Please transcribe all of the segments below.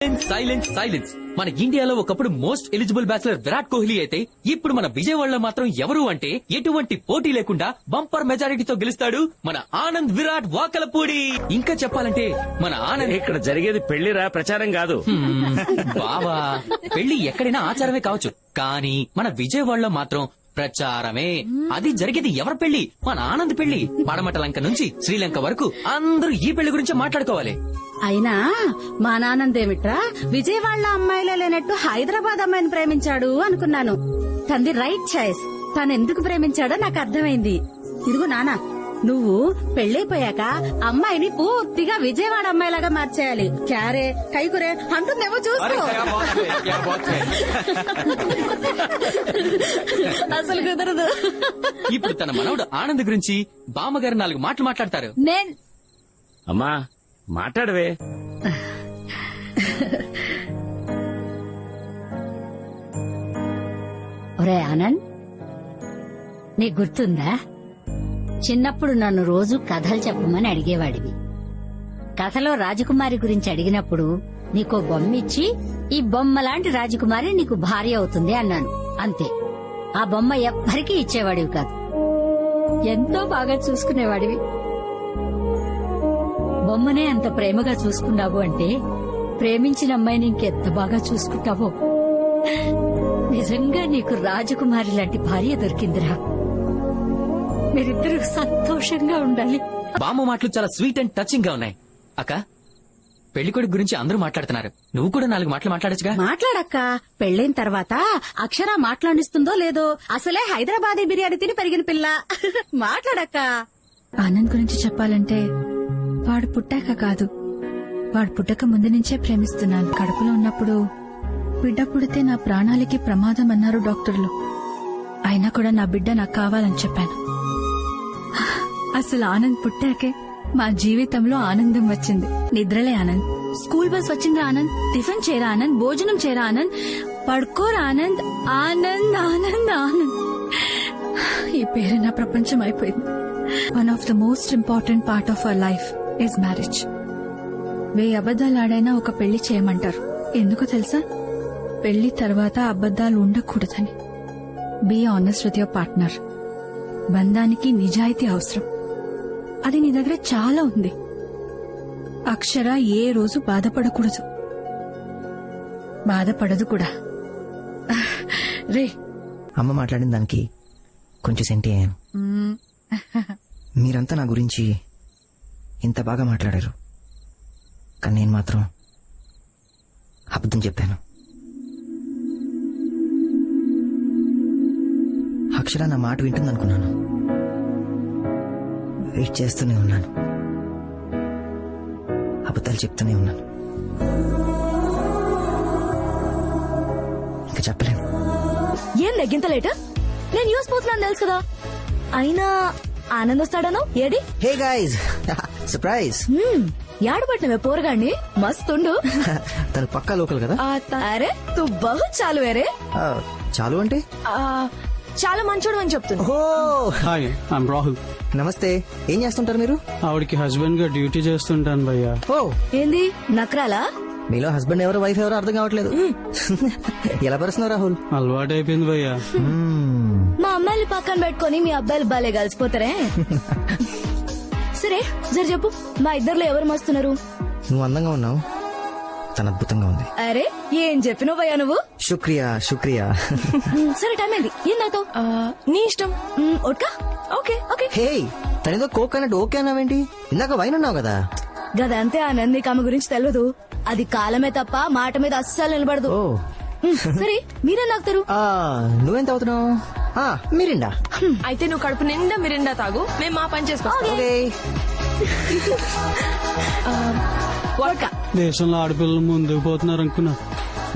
Silence silence. మన ఇండియాలో ఒకప్పుడు most eligible bachelor Virat Kohli అయితే ఇప్పుడు మన విజయవాడలో మాత్రం ఎవరు అంటే ఎటువంటి పోటీ లేకుండా బంపర్ మెజారిటీతో గెలుస్తాడు మన ఆనంద్ విరాట్ వాకలపూడి. ఇంకా చెప్పాలంటే మన ఆనంద్ ఇక్కడ జరిగేది పెళ్లిరా, ప్రచారం కాదు. బావా, పెళ్లి ఎక్కడైనా ఆచారమే కావచ్చు, కానీ మన విజయవాడలో మాత్రం ప్రచారమే. అది జరిగేది ఎవరి పెళ్లి? మన ఆనంద్ పెళ్లి. పడమట లంక నుంచి శ్రీలంక వరకు అందరూ ఈ పెళ్లి గురించి మాట్లాడుకోవాలి. అయినా మా నాన్నందేమిట్రా విజయవాడ అమ్మాయిలే లేనట్టు హైదరాబాద్ అమ్మాయిని ప్రేమించాడు అనుకున్నాను. తనది రైట్ చాయిస్. తను ఎందుకు ప్రేమించాడో నాకు అర్థమైంది. ఇదిగో నాన్న, నువ్వు పెళ్లైపోయాక అమ్మాయిని పూర్తిగా విజయవాడ అమ్మాయిలాగా మార్చేయాలి. క్యారే కైకురే అంటుందేమో చూసుకో. అసలు కుదరదు. ఇప్పుడు తన మనవడు ఆనంద్ గురించి బామ్మగారు 4 మాటలు మాట్లాడతారు. అమ్మా మాట్లాడవే. ఒరే ఆనంద్, నీకు గుర్తుందా చిన్నప్పుడు నన్ను రోజు కథలు చెప్పమని అడిగేవాడివి. కథలో రాజకుమారి గురించి అడిగినప్పుడు నీకో బొమ్మ ఇచ్చి ఈ బొమ్మ లాంటి రాజకుమారి నీకు భార్య అవుతుంది అన్నాను. అంతే. ఆ బొమ్మ ఎవ్వరికీ ఇచ్చేవాడివి కాదు. ఎంతో బాగా చూసుకునేవాడివి. బొమ్మనే అంత ప్రేమగా చూసుకున్నావు అంటే ప్రేమించిన అమ్మాయిని ఇంకెంత బాగా చూసుకుంటావో. నిజంగా నీకు రాజకుమారి లాంటి భార్య దొరికిందిరా. మీరిద్దరూ సంతోషంగా ఉండాలి. బామ్మ మాటలు చాలా స్వీట్ అండ్ టచింగ్ గా ఉన్నాయి. అక్క, పెళ్లికొడుకు గురించి అందరూ మాట్లాడుతున్నారు, నువ్వు కూడా 4 మాటలు మాట్లాడచ్చుగా. మాట్లాడక్క. పెళ్ళైన తర్వాత అక్షర మాట్లాడిస్తుందో లేదో, అసలే హైదరాబాదీ బిర్యానీ తిని పెరిగిన పిల్ల. మాట్లాడక్క. ఆనంద్ గురించి చెప్పాలంటే వాడు పుట్టాక కాదు, వాడు పుట్టక ముందు నుంచే ప్రేమిస్తున్నాను. కడుపులో ఉన్నప్పుడు బిడ్డ పుడితే నా ప్రాణాలకి ప్రమాదం అన్నారు డాక్టర్లు. అయినా కూడా నా బిడ్డ నాకు కావాలని చెప్పాను. అసలు ఆనంద్ పుట్టాకే మా జీవితంలో ఆనందం వచ్చింది. నిద్రలే ఆనంద్, స్కూల్ బస్ వచ్చిందా ఆనంద్, టిఫిన్ చేరా ఆనంద్, భోజనం చేరా ఆనంద్, పడుకోరా ఆనంద్, ఆనంద్ ఆనంద్ ఆనంద్. ఈ పేరు నా ప్రపంచం అయిపోయింది. One of the most important part of our life is marriage. 1000 అబద్దాలు ఆడైనా ఒక పెళ్లి చేయమంటారు. ఎందుకో తెలుసా? పెళ్లి తర్వాత అబద్దాలు ఉండకూడదని. Be honest with your partner. బంధానికి నిజాయితీ అవసరం. అది నీ దగ్గర చాలా ఉంది. అక్షర ఏ రోజు బాధపడకూడదు, బాధపడదు కూడా. రే, అమ్మ మాట్లాడిన దానికి కొంచెం సెంటి అయ్యాను. మీరంతా నా గురించి ఇంత బాగా మాట్లాడారు, కానీ నేను మాత్రం అబద్ధం చెప్పాను. అక్షర నా మాట వింటుందనుకున్నాను. వెయిట్ చేస్తూనే ఉన్నాను, అబద్ధాలు చెప్తూనే ఉన్నాను. ఇంకా చెప్పలేను. ఏం లెగ్గింత లేట? నేను న్యూస్ పోతున్నాను తెలుసు కదా. అయినా ఆనంద్ వస్తాడను ఏడి? Hey guys, surprise. యాడబట్టినవే పోరగాన్ని, మస్తుండు. తను పక్కా లోకల్ కదా. అరే తు బహు చాలు. వేరే చాలు అంటే చాలా మంచోడు అని చెప్తున్నా. Hi, I'm Rahul. నమస్తే. ఏం చేస్తుంటారు మీరు? ఆవిడకి హస్బెండ్ గా డ్యూటీ చేస్తుంటాను భయ్యా. ఓ, ఏంది నక్రాలా? మీలో హస్బెండ్ ఎవరు వైఫ్ ఎవరు అర్థం కావట్లేదు. ఎలా పరుస్తున్నావు రాహుల్? అలవాటు అయిపోయింది భయ్యా. మా అమ్మాయిని పక్కన పెట్టుకుని మీ అబ్బాయిలు బాలే కలిసిపోతారే. సరే జర చెప్పు, మా ఇద్దరులో ఎవరు మస్తున్నారు? నువ్వు అందంగా ఉన్నావు, తను అద్భుతంగా ఉంది. అరే ఏం చెప్పినవు భయ్యా నువ్వు? శుక్రియా శుక్రియా. సరే టైం అయింది. ఏం నాతో? నీ ఇష్టం. ఓట్కా? Okay okay. హే, తనేదో కోక్ అన్నట్టు ఓకే అన్నావేంటి? ఇందాక వైన్ అన్నావు కదా. గదంతే ఆనంద్, నీకు ఆమె గురించి తెలియదు. అది కాలమే తప్ప మాట మీద అస్సలు నిలబడదు. ఓ సరే మీరేం తాగుతారు? నువ్వెంత అవుతున్నావు? మిరిండా. అయితే నువ్వు కడుపు నిండా మిరిండా తాగు, మేము మా పని చేసుకోవాలి. ఓకే. దేశంలో ఆడపిల్లలు ముందుకు పోతున్నారు అనుకున్నా,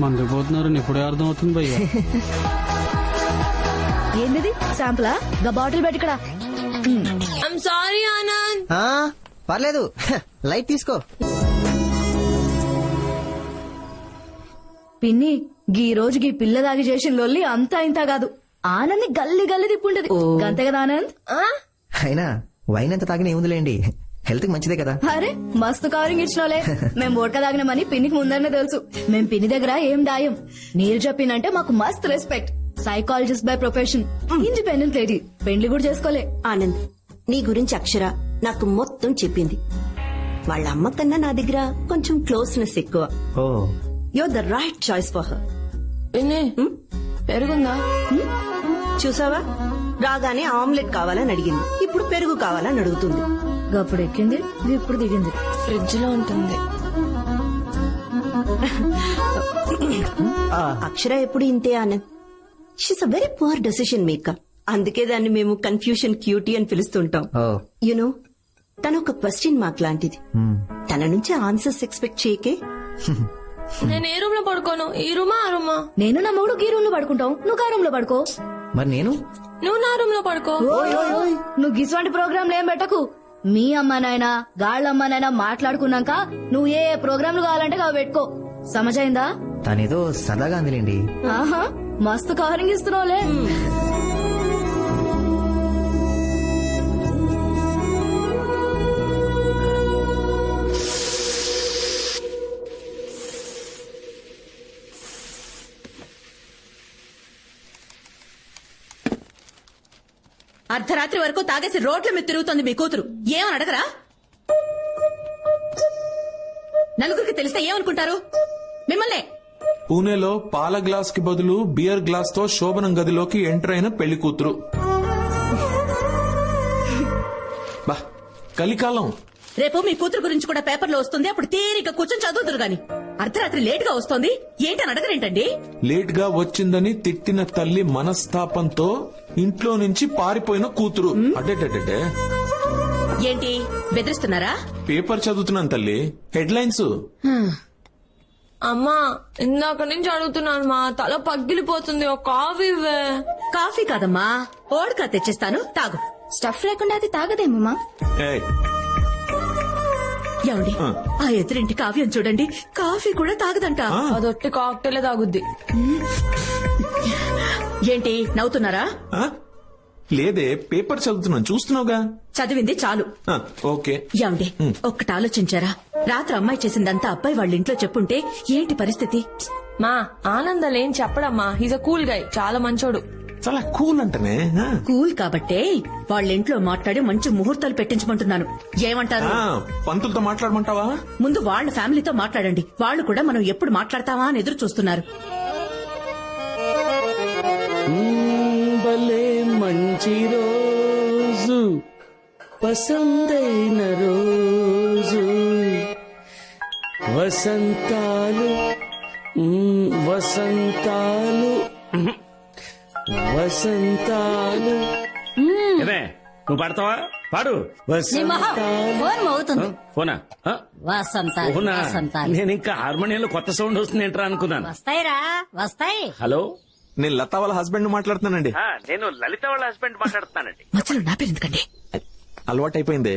ముందుకు పోతున్నారని ఇప్పుడే అర్థం అవుతుంది భయ్యా. ఏంది శాంపులా? గా బాటిల్ పెట్టి ఇక్కడ. I'm sorry Anand. పర్లేదు, లైట్ తీసుకో. పిన్ని, గీ రోజు గీ పిల్ల దాగి చేసిన లొల్లి అంతా ఇంత కాదు. ఆనంద్ గల్లి గల్లి తిప్పుంటది. అంతే కదా ఆనంద్? అయినా వైన్ ఎంత తాగినా ఏముందిలేండి, హెల్త్ కి మంచిదే కదా. అరే మస్తు కవరింగ్ ఇచ్చినోలే. మేము ఓట్క తాగినామని పిన్నికి ముందరనే తెలుసు. మేం పిన్ని దగ్గర ఏం దాయం. నీరు చెప్పిందంటే మాకు మస్తు respect. Psychologist by profession, independent lady. పెండ్లి కూడా చేసుకోలే. ఆనంద్, నీ గురించి అక్షర నాకు మొత్తం చెప్పింది. వాళ్ళ అమ్మ కన్నా నా దగ్గర కొంచెం క్లోజ్నెస్ ఎక్కువ. Oh you're the right choice for her. పిన్ని పెరుగుందా? చూసావా, రాగానే ఆమ్లెట్ కావాలని అడిగింది, ఇప్పుడు పెరుగు కావాలని అడుగుతుంది. అప్పుడు ఎక్కింది, ఇప్పుడు దిగింది. ఫ్రిడ్జ్ లో ఉంటుంది. అక్షర ఎప్పుడు ఇంతే Anand. She's a very poor decision maker. అందుకే దాన్ని మేము కన్ఫ్యూషన్ క్యూటీ అని పిలుస్తుంటాం. ఓ యునో, తను ఒక క్వశ్చన్ మార్క్ లాంటిది. తన నుంచి ఆన్సర్స్ ఎక్స్పెక్ట్ చేయకే. నేను ఏ రూమ్ లో పడుకోను, ఈ రూమా ఆ రూమా? నేను నా మూడు ఈ రూమ్ లో పడుకుంటాం, నువ్వు ఆ రూమ్ లో పడుకో. మరి నేను నువ్వు నా రూమ్ లో పడుకో. నువ్వు గిసువంటి ప్రోగ్రాంలు ఏం పెట్టకు. మీ అమ్మానైనా గాళ్ళమ్మనైనా మాట్లాడుకున్నాక నువ్వు ఏ ప్రోగ్రాంలు కావాలంటే అవి పెట్టుకో. సమజైందా? తనేదో సరదాగా అందిలేండి. ఆహా, మస్తు కవరింగ్ ఇస్తున్నావులే. అర్ధరాత్రి వరకు తాగేసి రోడ్ల మీద తిరుగుతోంది మీ కూతురు. ఏమని అడగరా? నలుగురికి తెలిస్తే ఏమనుకుంటారు మిమ్మల్ని? పూణేలో పాల గ్లాస్ కి బదులు బియర్ గ్లాస్ తో శోభనం గదిలోకి ఎంటర్ అయిన పెళ్లి కూతురు. బా, కలికాలం. రేపు మీ కూతురు గురించి కూడా పేపర్లో వస్తుంది. అప్పుడు తీరిక కూర్చొని చదువుతురు గాని అర్ధరాత్రి లేట్ గా వస్తోంది ఏంటని అడగరేంటండి? లేట్ గా వచ్చిందని తిట్టిన తల్లి మనస్తాపంతో ఇంట్లో నుంచి పారిపోయిన కూతురు. అడ్డే ఏంటి బెదిరిస్తున్నారా? పేపర్ చదువుతున్నాను తల్లి, హెడ్లైన్స్. అమ్మా, ఇందాక నుంచి అడుగుతున్నాను మా తల పగిలిపోతుంది. ఒక కాఫీ ఇవ్వే. కాఫీ కాదమ్మా, ఓడ్కా తెచ్చిస్తాను, తాగు. స్టఫ్ లేకుండా అది తాగదేమమ్మా. ఏయ్, ఏమండి, ఆ ఎదురింటి కావ్యం చూడండి, కాఫీ కూడా తాగదంట. అదొట్టి కాక్టైలే తాగుద్ది. ఏంటి నవ్వుతున్నారా? ఆ? లేదే, పేపర్ చదువుతున్నాను, చూస్తున్నావుగా. చదివింది చాలు. ఓకే. ఏమండి, ఒక్కటి ఆలోచించారా? రాత్రి అమ్మాయి చేసిందంతా అబ్బాయి వాళ్ళ ఇంట్లో చెప్పుంటే ఏంటి పరిస్థితి? మా ఆనందం ఏం చెప్పడమ్మా. హీజ్ అ కూల్ గై, చాలా మంచోడు. చాలా కూల్ అంటనే. కూల్ కాబట్టే వాళ్ళ ఇంట్లో మాట్లాడి మంచి ముహూర్తాలు పెట్టించమంటున్నాను. ఏమంటారు? పంతులతో మాట్లాడమంటావా? ముందు వాళ్ళ ఫ్యామిలీతో మాట్లాడండి. వాళ్ళు కూడా మనం ఎప్పుడు మాట్లాడతావా అని ఎదురు చూస్తున్నారు. భలే మంచి రోజు, పసందైన రోజు, వసంతాలు వసంతాలు వసంతాలు. ఏమే, నువ్వు పాడతావా? పాడు. ఫోన్ మోగుతుంది. ఫోనా? వసంతాలు ఫోనా? వసంతాలు నేను ఇంకా హార్మోనియంలో కొత్త సౌండ్ వస్తుంది ఏంట్రా అనుకున్నాను. వస్తాయిరా, వస్తాయి. హలో, నేను లతా వాళ్ళ హస్బెండ్ మాట్లాడుతున్నానండి. నేను లలిత వాళ్ళ హస్బెండ్ మాట్లాడుతున్నానండి. మధ్యలో నా పేరు ఎందుకండి? అలవాటైపోయింది.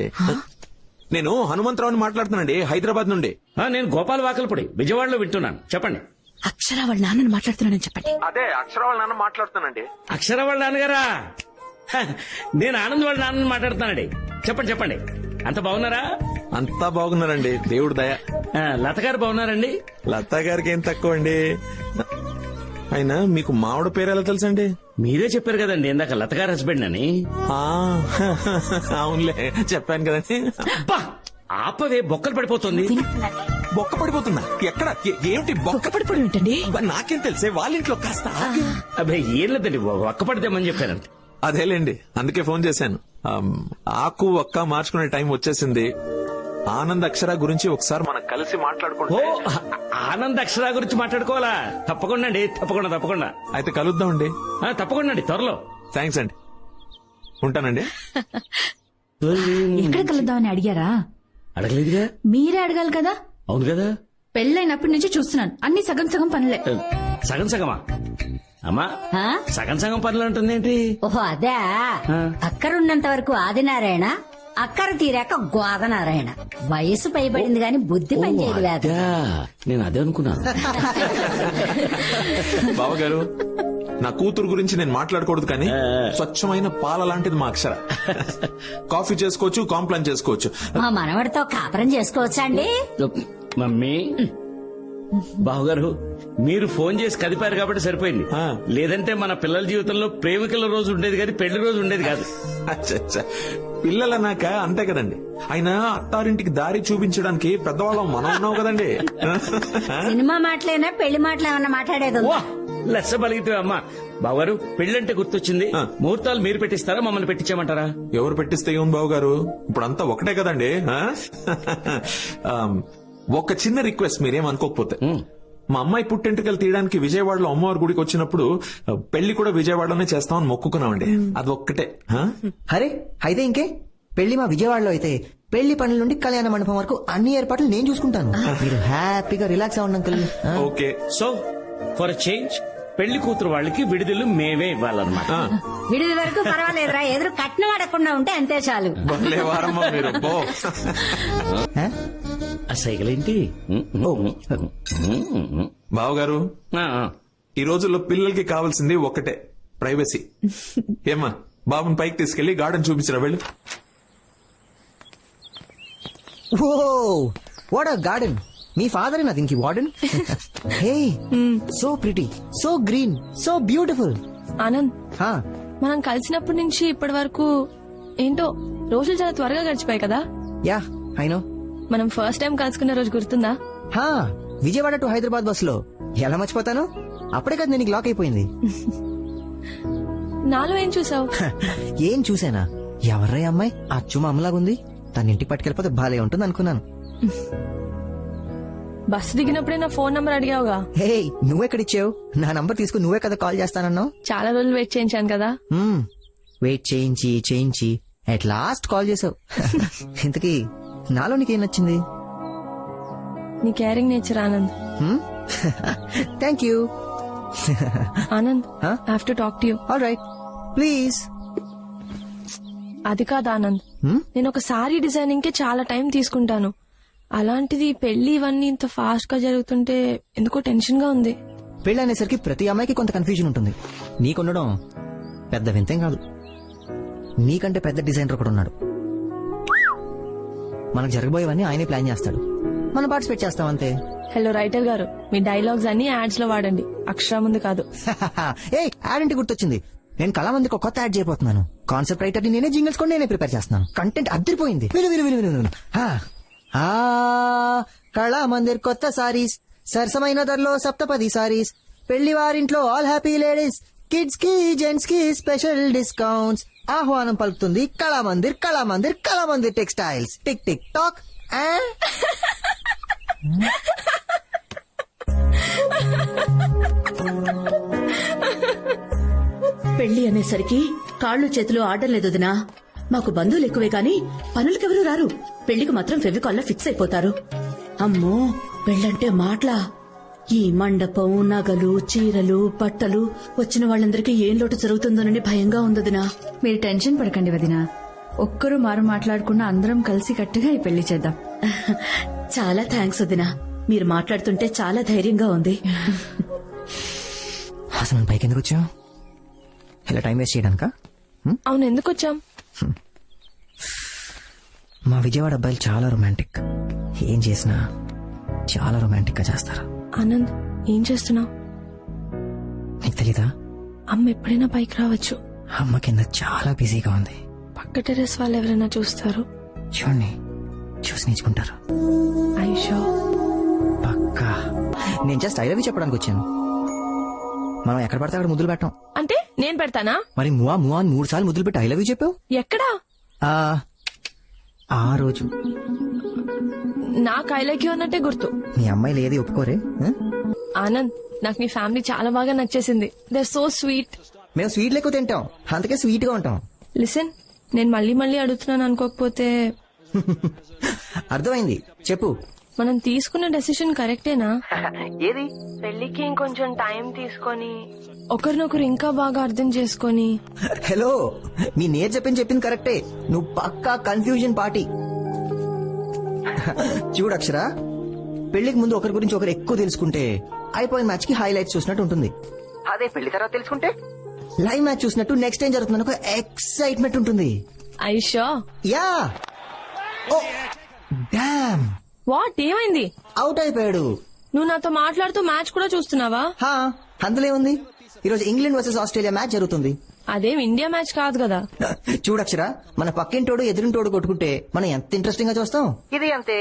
నేను హనుమంతరావుని మాట్లాడుతున్నానండి, హైదరాబాద్ నుండి. నేను గోపాల్ వాకల్పూడి, విజయవాడలో వింటున్నాను. చెప్పండి. అక్షర వాళ్ళ నాన్నని మాట్లాడుతున్నానని చెప్పండి. అదే అక్షర వాళ్ళ నాన్న మాట్లాడుతున్నానండి. అక్షర వాళ్ళ నాన్నగారా? నేను ఆనంద్ వాళ్ళ నాన్నని మాట్లాడుతున్నానండి. చెప్పండి చెప్పండి. అంత బాగున్నారా? అంతా బాగున్నారండి, దేవుడు దయ. లత గారు బాగున్నారండి? లతా గారికి ఏం తక్కువ అండి. అయినా మీకు మావిడ పేరు ఎలా తెలుసండి? మీరే చెప్పారు కదండి ఇందాక లత గారి హస్బెండ్ అని. అవునులే, చెప్పాను కదండి. అబ్బా, ఆపవే, బొక్కలు పడిపోతుంది. బొక్క పడిపోతుందా? ఎక్కడ? ఏమిటి బొక్క పడిపోవడం ఏంటండి? నాకేం తెలిసే, వాళ్ళ ఇంట్లో కాస్త అబ్బాయి ఏం లేదండి, ఒక్క పడితేమని చెప్పానంట. అదేలేండి, అందుకే ఫోన్ చేశాను. ఆకు ఒక్క మార్చుకునే టైం వచ్చేసింది. ఆనంద్ అక్షర గురించి ఒకసారి మనం కలిసి మాట్లాడుకుంటే. ఆనంద్ అక్షర గురించి మాట్లాడుకోవాలా? తప్పకుండా అండి, తప్పకుండా తప్పకుండా. అయితే కలుద్దామండి. తప్పకుండా అండి, త్వరలో. థ్యాంక్స్ అండి, ఉంటానండి. ఎక్కడ కలుద్దామని అడిగారా? అడగలేదుగా. మీరే అడగాలి కదా. అవును కదా. పెళ్ళైనప్పటి నుంచి చూస్తున్నాను, అన్ని సగం సగం పనులే. సగం సగమా? అమ్మా, సగం సగం పనులు అంటుంది ఏంటి? ఓహో అదే. అక్కరున్నంత వరకు ఆదినారాయణ, అక్కర తీరాక గోదనారాయణ. వయసు పైబడింది గాని బుద్ధి పనిచేయదు లేదు. నేను అదే అనుకున్నాను. బావగారు, నా కూతురు గురించి నేను మాట్లాడకూడదు కానీ స్వచ్ఛమైన పాల లాంటిది మా అక్షర. కాఫీ చేసుకోవచ్చు, కాంప్లైంట్ చేసుకోవచ్చు. మా మనవడితో కాపురం చేసుకోవచ్చా అండి? మమ్మీ బావగారు మీరు ఫోన్ చేసి కదిపారు కాబట్టి సరిపోయింది. లేదంటే మన పిల్లల జీవితంలో ప్రేమికుల రోజు ఉండేది కాదు, పెళ్లి రోజు ఉండేది కాదు. అచ్చచ్చా, పిల్లలన్నాక అంతే కదండి. అయినా అత్తారింటికి దారి చూపించడానికి పెద్దవాళ్ళం మనం ఉన్నాం కదండి. సినిమా మాటలేనా పెళ్లి మాటలు ఏమన్నా మాట్లాడేది ఉందా? లెస్స బలిగితే అమ్మా. బావగారు పెళ్ళంటే గుర్తొచ్చింది, ముహూర్తాలు మీరు పెట్టిస్తారా మమ్మల్ని పెట్టించామంటారా? ఎవరు పెట్టిస్తే ఏం బాబు గారు, ఇప్పుడంతా ఒకటే కదండి. ఒక చిన్న రిక్వెస్ట్, మీరేం అనుకోకపోతే. మా అమ్మాయి పుట్టెంటుకలు తీయడానికి విజయవాడలో అమ్మవారి గుడికి వచ్చినప్పుడు పెళ్లి కూడా విజయవాడలోనే చేస్తామని మొక్కుకున్నామండి. అది ఒక్కటే. అరే అయితే ఇంకే, పెళ్లి మా విజయవాడలో అయితే పెళ్లి పనుల నుండి కళ్యాణ మండపం వరకు అన్ని ఏర్పాట్లు నేను చూసుకుంటాను. మీరు హ్యాపీగా రిలాక్స్ అవ్వండి uncle. Okay. So for change పెళ్లి కూతురు వాళ్ళకి విడుదల మేమే ఇవ్వాలన్నమాట. విడిది వరకు పర్వాలేదురా, ఎదురు కట్నం అడగకుండా ఉంటే అంతే చాలు. భలే వారమ్మా మీరు. సైకిలేంటి బావగారు, ఈ రోజుల్లో పిల్లలకి కావాల్సింది ఒకటే, ప్రైవసీ. ఏమా బాబుని పైకి తీసుకెళ్లి గార్డెన్ చూపించరా వెళ్ళు. Oh what a garden. మీ ఫాదర్ నా దీనికి warden. Hey so pretty, so green, so beautiful. Anand, మనం కలిసినప్పటి నుంచి ఇప్పటి వరకు ఏంటో రోజులు చాలా త్వరగా గడిచిపోయాయి కదా. Yeah I know. మనం ఫస్ట్ టైం కలుసుకున్న రోజు గుర్తుందా? విజయవాడ టు హైదరాబాద్ బస్ లో. ఎలా మర్చిపోతాను, అప్పుడే కదా నేను లాక్ అయిపోయింది. నాలో ఏం చూసావు? ఏం చూసానా, ఎవర్రా అమ్మాయి అచ్చు మా అమ్మలాగుంది, తన ఇంటికి పట్టుకెళ్ళిపోతే బాలే ఉంటుంది అనుకున్నాను. బస్సు దిగినప్పుడే నా ఫోన్ నంబర్ అడిగావుగా. హే నువ్వెక్కడిచ్చావు? నా నంబర్ తీసుకుని నువ్వే కదా కాల్ చేస్తానన్నావు. చాలా రోజులు వెయిట్ చేయించాను కదా. వెయిట్ చేయించి అట్ లాస్ట్ కాల్ చేసావు. ఇంతకీ నాలో నీకేం నచ్చింది? నీ caring nature Anand. Thank you Anand. I have to talk to you. All right please. అది కాదు ఆనంద్, నేను ఒక సారీ డిజైనింగ్ కి చాలా టైం తీసుకుంటాను. అలాంటిది పెళ్లి ఇవన్నీ ఇంత ఫాస్ట్ గా జరుగుతుంటే ఎందుకో టెన్షన్ గా ఉంది. పెళ్లి అనేసరికి ప్రతి అమ్మాయికి కొంత కన్ఫ్యూజన్ ఉంటుంది. నీకుండడం పెద్ద వింతేం కాదు. నీకంటే పెద్ద డిజైనర్ ఒకడు ఉన్నాడు. మనకు జరగబోయేవన్నీ ఆయనే ప్లాన్ చేస్తాడు, మనం పార్టిసిపేట్ చేస్తాం అంతే. హలో రైటర్ గారు, మీ డైలాగ్స్ అన్ని యాడ్స్ లో వాడండి, అక్షరం ముందు కాదు. ఏ యాడ్ అంటే గుర్తొచ్చింది, నేను కళామందికి ఒక కొత్త యాడ్ చేయబోతున్నాను. కాన్సెప్ట్ రైటర్ ని నేనే, జింగిల్స్ కూడా నేనే ప్రిపేర్ చేస్తున్నాను. కంటెంట్ అదిరిపోయింది. విను. కళామందిర్ కొత్త సారీస్, సరసమైన ధరలో సప్తపది సారీస్, పెళ్లి వారింట్లో ఆల్ హ్యాపీ లేడీస్, కిడ్స్ కి జెంట్స్ కి స్పెషల్ డిస్కౌంట్స్. ఆహ్వానం పలుకుతుంది Kalamandir textiles. Tick tick talk. పెళ్లి అనేసరికి కాళ్ళు చేతులు ఆడడం లేదు వదినా. మాకు బంధువులు ఎక్కువే గాని పనులకెవరూ రారు. పెళ్లికి మాత్రం ఫెవికాల్లో ఫిక్స్ అయిపోతారు. అమ్మో పెళ్ళంటే మాటలా. ఈ మండపం, నగలు, చీరలు, బట్టలు, వచ్చిన వాళ్ళందరికీ ఏం లోటు జరుగుతుందోనని భయంగా ఉంది వదినా. మీరు టెన్షన్ పడకండి వదినా, ఒక్కరు మారు మాట్లాడకుండా అందరం కలిసి కట్టుగా ఈ పెళ్లి చేద్దాం. చాలా థ్యాంక్స్ వదినా, మీరు మాట్లాడుతుంటే చాలా ధైర్యంగా ఉంది. అసలు పైకి ఎందుకు వచ్చావు? ఇలా టైం వేస్ట్ చేయడానికా? అవును, ఎందుకు వచ్చాం? మా విజయవాడ అబ్బాయిలు చాలా రొమాంటిక్. ఏం చేసినా చాలా రొమాంటిక్ గా చేస్తారు. ఆనంద్, ఏం చేస్తున్నావు? నీకు తెలీదా? అమ్మ ఎప్పుడైనా పైకి రావచ్చు. అమ్మ కింద చాలా బిజీగా ఉంది. పక్క టెర్రస్ వాళ్ళు ఎవరైనా చూస్తారు. చూడండి, చూసి నేర్చుకుంటారు. ఐషో పక్కా. నేను జస్ట్ ఐ లవ్ యూ చెప్పడానికి వచ్చాను. మనం ఎక్కడ పడితే అక్కడ ముద్దులు పెట్టాం. అంటే నేను పెడతానా? మరి మువా అని 3 సార్లు ముద్దులు పెట్టి ఐ లవ్ యూ చెప్పావు. ఎక్కడా? ఆ రోజు నాకు ఐ లైక్ యూ అన్నట్టే గుర్తు. మీ అమ్మాయిలు ఏది ఒప్పుకోరే. ఆనంద్, నాకు నీ ఫ్యామిలీ చాలా బాగా నచ్చేసింది. They are so sweet. మేము స్వీట్లు ఎక్కువ తింటాం, అందుకే స్వీట్ గా ఉంటాం. లిసన్, నేను మళ్ళీ అడుగుతున్నాను అనుకోకపోతే. అర్థమైంది, చెప్పు. మనం తీసుకున్న డెసిషన్ కరెక్టేనా? ఏది? పెళ్లికి ఇంకొంచెం టైం తీసుకొని ఒకరినొకరు ఇంకా బాగా అర్థం చేసుకొని. హలో, మీ నేర్ చెప్పింది కరెక్టే. నువ్వు పక్కా కన్ఫ్యూజన్ పార్టీ. చూడు అక్షర, పెళ్లికి ముందు ఒకరి గురించి ఒకరు ఎక్కువ తెలుసుకుంటే అయిపోయిన మ్యాచ్ కి హైలైట్స్ చూసినట్టు ఉంటుంది. అదే పెళ్లి తర్వాత తెలుసుకుంటే లైవ్ మ్యాచ్ చూసినట్టు నెక్స్ట్ ఏం జరుగుతుంది ఒక ఎక్సైట్మెంట్ ఉంటుంది. ఐషో యా ఓ డామ్ వాట్ ఏమైంది? అవుట్ అయిపోయాడు. నువ్వు నాతో మాట్లాడుతూ మ్యాచ్ కూడా చూస్తున్నావా? హా అందులో ఉంది. ఈరోజు ఇంగ్లాండ్ వర్సెస్ ఆస్ట్రేలియా మ్యాచ్ జరుగుతుంది. అదేం ఇండియా మ్యాచ్ కాదు కదా. చూడక్షరా, మన పక్కింటోడు ఎదురింటోడు కొట్టుకుంటే మనం ఎంత ఇంట్రెస్టింగ్ గా చూస్తాం. ఇది అంతే.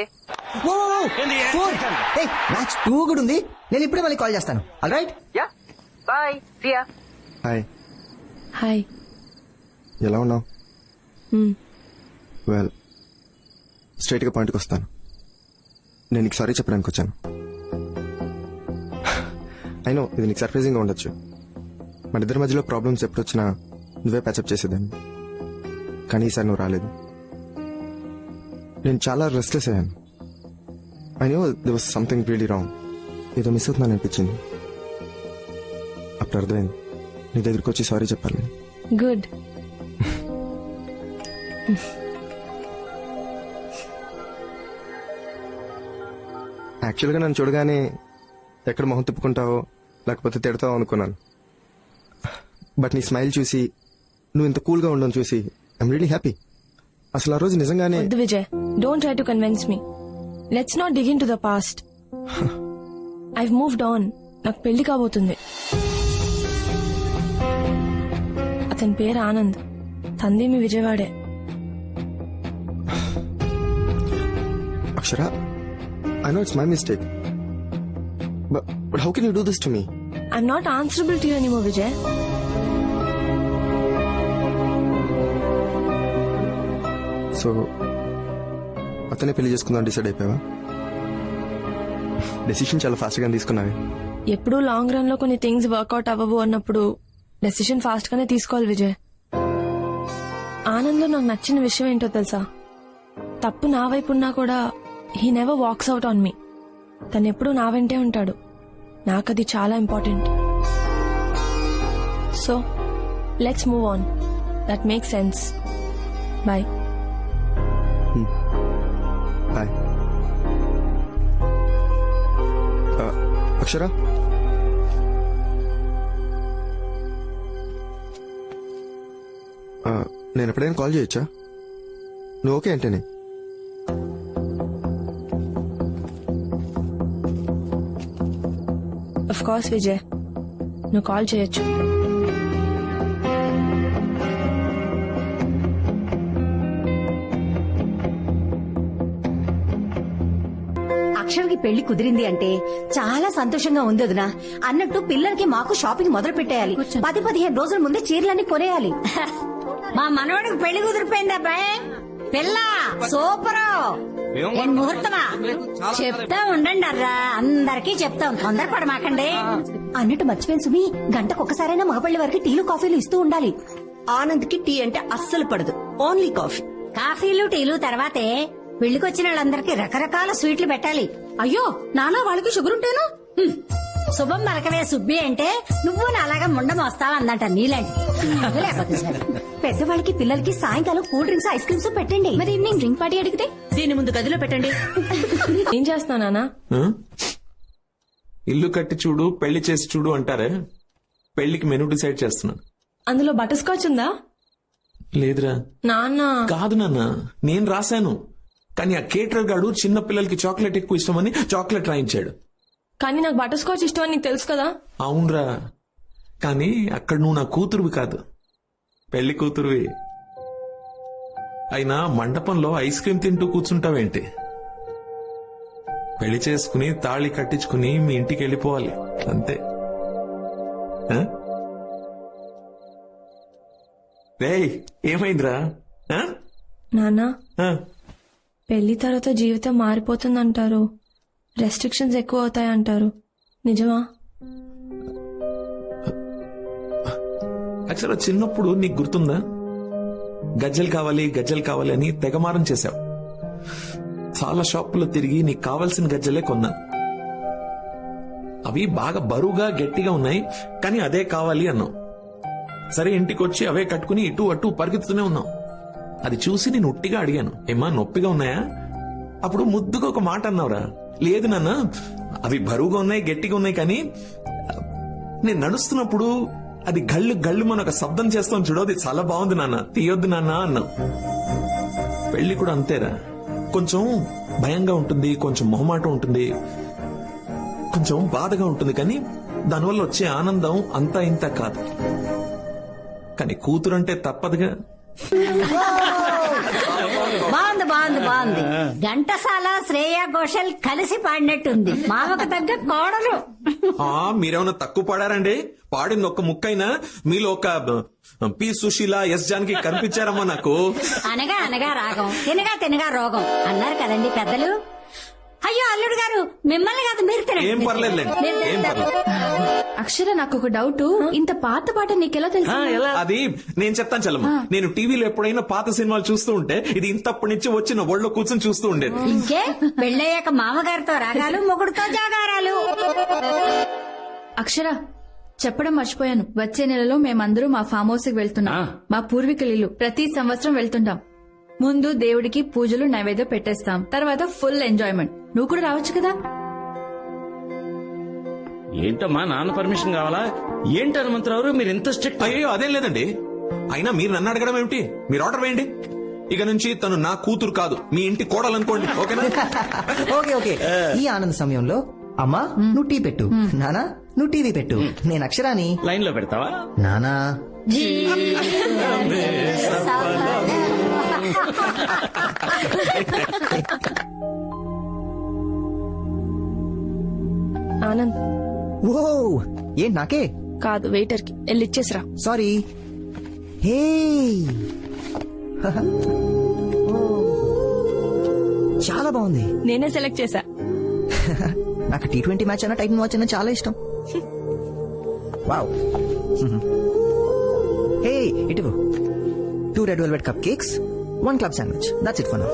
మ్యాచ్ 2 కూడా ఉంది. నేను ఇప్పుడే మళ్ళీ కాల్ చేస్తాను. All right, yeah bye, see ya. Hi, hi. ఎలా ఉన్నావు? వెల్, స్ట్రైట్ గా పాయింట్కి వస్తాను. నేను నీకు సారీ చెప్పడానికి వచ్చాను. అయినో ఇది నీకు సర్ప్రైజింగ్ గా ఉండొచ్చు. మన ఇద్దరి మధ్యలో ప్రాబ్లమ్స్ ఎప్పుడొచ్చినా నువ్వే ప్యాచప్ చేసేదాన్ని. కానీ ఈసారి నువ్వు రాలేదు. నేను చాలా రెస్ట్లెస్ అయ్యాను. I know they was something really wrong. ఏదో మిస్ అవుతుందని అనిపించింది. అప్పుడు అర్థమైంది నీ దగ్గరికి వచ్చి సారీ చెప్పాలి. గుడ్. యాక్చువల్గా నన్ను చూడగానే ఎక్కడ మొహం తిప్పుకుంటావో లేకపోతే తిడతావో అనుకున్నాను. బట్ నీ స్మైల్ చూసి, నువ్వు ఇంత కూల్గా ఉండడం చూసి ఐఎమ్ రియలీ హ్యాపీ. అసలు ఆ రోజు నిజంగానే. వద్దు Vijay, don't try to convince me. Let's not dig in to the past. I've moved on. నాకు పెళ్లి కాబోతుంది. అతని పేరు ఆనంద్. తంది మీ విజయవాడే. అక్షర, I know it's my mistake. But how can you do this to me? I'm not answerable to you anymore, Vijay. So, అతనే పెళ్లి చేసుకుందాం decide అయిపోయావా? Decision చాలా ఫాస్ట్ గా తీసుకున్నావే. ఎప్పుడూ లాంగ్ రన్ లో కొన్ని థింగ్స్ వర్కౌట్ అవ్వవు అన్నప్పుడు డెసిషన్ ఫాస్ట్ గానే తీసుకోవాలి విజయ్. ఆనంద్లో నాకు నచ్చిన విషయం ఏంటో తెలుసా? తప్పు నా వైపు ఉన్నా కూడా he never walks out on me. తను ఎప్పుడూ నా వెంటే ఉంటాడు. నాకది చాలా important. So let's move on. That make sense. Bye. Bye. Akshara, నేను ఎప్పుడైనా కాల్ చేయొచ్చా? నువ్వు ఓకే అంటేనే. ఆఫ్ కోర్స్ విజయ్, నువ్వు కాల్ చేయొచ్చు. అక్షర్కి పెళ్లి కుదిరింది అంటే చాలా సంతోషంగా ఉంది వదినా. అన్నట్టు పిల్లలకి మాకు షాపింగ్ మొదలు పెట్టేయాలి. 10-15 రోజుల ముందే చీరలన్నీ కొనేయాలి. మా మనవడికి పెళ్లి కుదిరిపోయింది అబ్బాయి. పిల్ల సూపర్. ముహూర్తమా చెప్తా ఉండండి అర్రా, అందరికీ చెప్తాం, తొందరపడమాకండి. అన్నట్టు మర్చిపోయిన సుమి, గంటకు ఒకసారైనా మగపల్లి వారికి టీలు కాఫీలు ఇస్తూ ఉండాలి. ఆనంద్కి టీ అంటే అస్సలు పడదు, ఓన్లీ కాఫీ. కాఫీలు టీలు తర్వాతే పెళ్లికొచ్చిన వాళ్ళందరికీ రకరకాల స్వీట్లు పెట్టాలి. అయ్యో నానా వాళ్ళకి షుగర్ ఉంటేను. శుభం మరకవే సుబ్బి అంటే నువ్వు నాలాగా ముండం వస్తావా అందంట నీలాంటి. లేకపోతే సరే. పెద్దవాళ్ళకి పిల్లలకి సాయంకాలం కూల్ డ్రింక్స్ ఐస్ క్రీమ్స్ పెట్టండి. మరి ఈవినింగ్ డ్రింక్ పార్టీ అడిగితే దీని ముందు గదిలో పెట్టండి. ఏం చేస్తున్నా నాన్న? ఇల్లు కట్టి చూడు, పెళ్లి చేసి చూడు అంటారే. పెళ్లికి మెనూ డిసైడ్ చేస్తున్నాను. అందులో బటర్ స్కాచ్ ఉందా? లేదురా. నాన్న కాదు నాన్న, నేను రాశాను. కానీ ఆ కేటర్ గాడు చిన్న పిల్లలకి చాక్లెట్ ఎక్కువ ఇష్టమని చాక్లెట్ రాయించాడు. కానీ నాకు బటర్ స్కాచ్ ఇష్టం అని నీకు తెలుసు కదా. అవునరా, కానీ అక్కడ నువ్వు నా కూతురువి కాదు, పెళ్లి కూతురువి. అయినా మండపంలో ఐస్ క్రీమ్ తింటూ కూర్చుంటావేంటి? పెళ్లి చేసుకుని తాళి కట్టించుకుని మీ ఇంటికి వెళ్ళిపోవాలి అంతే. రేయ్, ఏమైందిరా? నాన్న, పెళ్లి తర్వాత జీవితం మారిపోతుందంటారు, రెస్ట్రిక్షన్స్ ఎక్కువ అవుతాయంటారు, నిజమా? యాక్చువల్గా చిన్నప్పుడు నీకు గుర్తుందా, గజ్జలు కావాలి అని తెగమారం చేశావు. చాలా షాపుల్లో తిరిగి నీకు కావాల్సిన గజ్జలే కొన్నా. అవి బాగా బరువుగా గట్టిగా ఉన్నాయి, కానీ అదే కావాలి అన్నావు. సరే, ఇంటికి వచ్చి అవే కట్టుకుని ఇటు అటు పరిగెత్తుతూనే ఉన్నావు. అది చూసి నేను ఉట్టిగా అడిగాను, ఏమా నొప్పిగా ఉన్నాయా? అప్పుడు ముద్దుగా ఒక మాట అన్నావురా, లేదు నాన్న, అవి బరువుగా ఉన్నాయి, గట్టిగా ఉన్నాయి, కానీ నేను నడుస్తున్నప్పుడు అది గళ్ళు గళ్ళు మన ఒక శబ్దం చేస్తాం చూడు, అది చాలా బాగుంది నాన్న, తీయొద్దు నాన్న అన్నా. పెళ్లి కూడా అంతేరా, కొంచెం భయంగా ఉంటుంది, కొంచెం మొహమాటం ఉంటుంది, కొంచెం బాధగా ఉంటుంది, కానీ దానివల్ల వచ్చే ఆనందం అంతా ఇంత కాదు. కానీ కూతురంటే తప్పదుగా. బాగుంది బాగుంది బాగుంది. ఘంటసాల శ్రేయా ఘోషల్ కలిసి పాడినట్టుంది. మామకు తగ్గ కోడలు. మీరేమన్నా తక్కువ పాడారండి? పాడింది ఒక్క ముక్కైనా మీలో ఒక పి సుశీల, ఎస్ జానకి కనిపించారమ్మా నాకు. అనగా అనగా రాగం, తినగా తినగా రోగం అన్నారు కదండి పెద్దలు. అయ్యో అల్లుడు గారు, మిమ్మల్ని కాదు మీరు తినండి. ఏం పర్లేదులేండి, ఏం పర్లేదు. అక్షర, నాకు ఒక డౌట్. ఇంత పాత పాట నీకెలా తెలుసు? అది నేను చెప్తాను చల్లమ్మ. నేను టీవీలో ఎప్పుడైనా పాత సినిమాలు చూస్తూ ఉంటే ఇది ఇంతప్పటి నుంచి వచ్చిన ఒళ్ళో కూర్చొని చూస్తూ ఉండేది. ఇంకే పెళ్ళయ్యాక మామగారితో రాగాలు, మొగుడుతో జాగారాలు. అక్షర, చెప్పడం మర్చిపోయాను. వచ్చే నెలలో మేమందరూ మా ఫామ్ హౌస్ కి వెళ్తున్నాం. మా పూర్వీకుల ఇల్లు. ప్రతి సంవత్సరం వెళ్తుంటాం. ముందు దేవుడికి పూజలు నైవేద్యం పెట్టేస్తాం, తర్వాత ఫుల్ ఎంజాయ్మెంట్. నువ్వు కూడా రావచ్చు కదా? ఏంటమ్మా, నాన్న పర్మిషన్ కావాలా? ఏంటి హనుమంతరావు మీరు ఇంత స్ట్రిక్ట్? అయ్యో అదేం లేదండి. అయినా మీరు నన్ను అడగడం ఏమిటి? మీరు ఆర్డర్ వేయండి. ఇక నుంచి తను నా కూతురు కాదు, మీ ఇంటి కోడలనుకోండి. ఓకేనా? Okay okay. ఈ ఆనంద సమయంలో అమ్మా నువ్వు టీ పెట్టు, నానా నువ్వు టీవీ పెట్టు, నేను అక్షరాని లైన్ లో పెడతావా? నానా ఆనంద్. ఓ ఏంటి నాకే కాదు, వెయిటర్ కి వెళ్ళి ఇచ్చేసిరా. సారీ. హే చాలా బాగుంది. నేనే సెలెక్ట్ చేశా. నాకు T20 మ్యాచ్ అన్న టైటన్ వాచ్ అన్న చాలా ఇష్టం. వావ్. హే ఇటు 2 red velvet cup cakes, 1 club sandwich. That's it for now.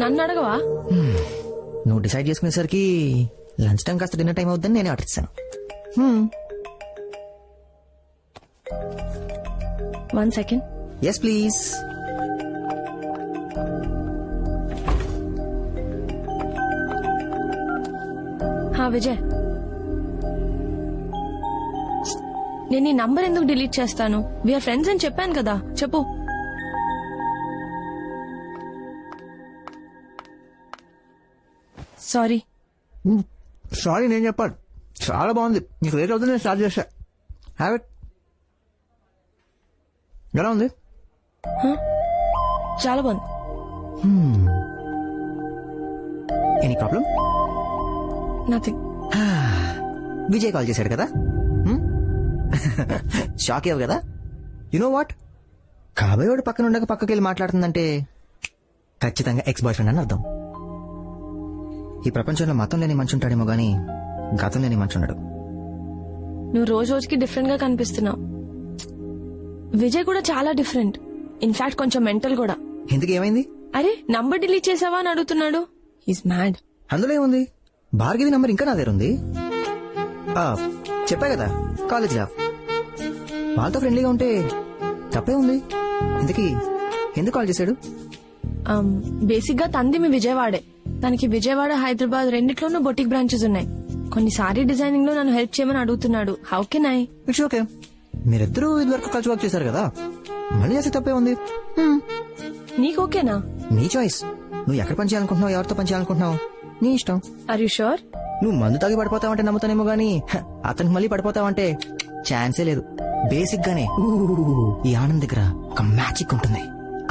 నన్ను అడగవా? నువ్వు డిసైడ్ చేసుకునేసరికి లంచ్ టైం కాస్త డిన్నర్ టైం అవుతుందని నేనే ఆర్డర్ ఇస్తాను. 1 సెకండ్. Yes please. విజయ్, నేను ఈ నంబర్ ఎందుకు డిలీట్ చేస్తాను? వీఆర్ ఫ్రెండ్స్ అని చెప్పాను కదా. చెప్పు. సారీ. సారీ నేను చెప్పాను. చాలా బాగుంది. నీకు లేట్ అవుతుంది, నేను స్టార్ట్ చేశా. Have it. ఎలా ఉంది? చాలా బాగుంది. Any problem? Nothing. Vijay call చేశాడు కదా, షాక్ అయ్యావు కదా. యు నో వాట్, కాబోయే వాడు పక్కన ఉండగా పక్కకి వెళ్ళి మాట్లాడుతుందంటే ఖచ్చితంగా ఎక్స్ బాయ్ ఫ్రెండ్ అని అర్థం. ఈ ప్రపంచంలో మతం లేని మనిషి ఉంటాడేమో గానీ గతం లేని మనిషి ఉండడు. నువ్వు రోజు రోజుకి డిఫరెంట్ గా కనిపిస్తున్నావు. విజయ్ కూడా చాలా డిఫరెంట్. ఇన్ఫాక్ట్ కొంచెం మెంటల్ కూడా. ఎందుకు ఏమైంది? అరే, నంబర్ డిలీట్ చేసావా అని అడుగుతున్నాడు. He's mad. అందులో ఏముంది? భార్గవి నంబర్ ఇంకా నా దగ్గర ఉంది. చెప్పా కదా, కాలేజ్ లా వాళ్ళతో ఫ్రెండ్లీగా ఉంటే తప్పే ఉంది. ఇంతకీ ఎందుకు కాల్ చేశాడు? బేసిక్ గా తంది మీ విజయవాడే. తనకి విజయవాడ, హైదరాబాద్ రెండిట్లోనూ బొటిక్ బ్రాంచెస్ ఉన్నాయి. కొన్ని సారీ డిజైనింగ్ లో నన్ను హెల్ప్ చేయమని అడుగుతున్నాడు. How can I? It's okay. మీరిద్దరూ ఇదివరకు కలిసి వర్క్ చేశారు కదా, మళ్ళీ చేస్తే తప్పే ఉంది. నీకు ఓకేనా? నీ చాయిస్. నువ్వు ఎక్కడ పని చేయాలనుకుంటున్నావు, ఎవరితో పని చేయాలనుకుంటున్నావు, నీ ఇష్టం. Are you sure? నువ్వు మందు తాగి పడిపోతావంటే నమ్ముతానేమో గానీ అతనికి మళ్ళీ పడిపోతావంటే ఛాన్సే లేదు. బేసిక్ గానే ఈ ఆనంద్ దగ్గర ఒక మ్యాజిక్ ఉంటుంది.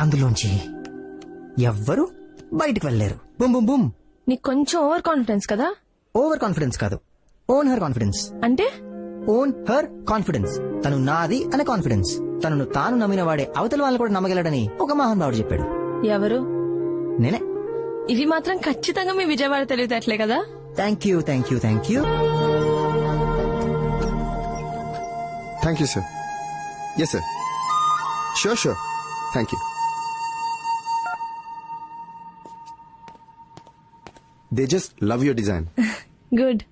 అందులోంచి ఎవ్వరు బయటికి వెళ్ళలేరు. Boom boom boom. నీకు కొంచెం ఓవర్ కాన్ఫిడెన్స్ కదా? ఓవర్ కాన్ఫిడెన్స్ కాదు, ఓన్ హర్ కాన్ఫిడెన్స్. అంటే ఓన్ హర్ కాన్ఫిడెన్స్. తను నాది అనే కాన్ఫిడెన్స్. తనను తాను నమ్మిన వాడే అవతల వాళ్ళని కూడా నమ్మగలడని ఒక మహానుభావుడు చెప్పాడు. ఎవరు? నేనే. ఇవి మాత్రం ఖచ్చితంగా మీ విజయవాడ తెలివితేటలే కదా? Thank you thank you thank you. Thank you sir. Yes sir, sure sure. Thank you. They just love your design. Good.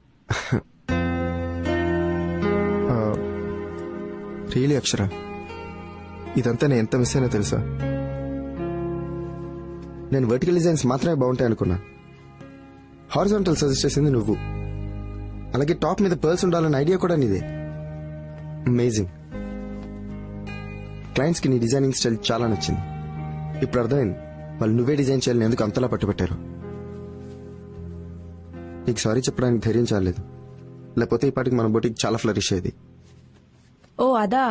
Really Akshara, ఇదంతా నేను ఎంత మిస్ అయినా తెలుసా? నేను వర్టికల్ డిజైన్స్ మాత్రమే బాగుంటాయి అనుకున్నా. హారిజాంటల్ సజెస్ట్ చేసింది నువ్వు. అలాగే టాప్ మీద పర్ల్స్ ఉండాలన్న ఐడియా కూడా నీదే. అమేజింగ్. క్లయింట్స్ కి నీ డిజైనింగ్ స్టైల్ చాలా నచ్చింది. ఇప్పుడు అర్థమైంది వాళ్ళు నువ్వే డిజైన్ చేయాలని ఎందుకు అంతలా పట్టుబట్టారు. నీకు సారీ చెప్పడానికి ధైర్యం చాలేదు, లేకపోతే ఈ పాటికి మన బొటికి చాలా ఫ్లరిష్ అయ్యేది. ఓ అదా,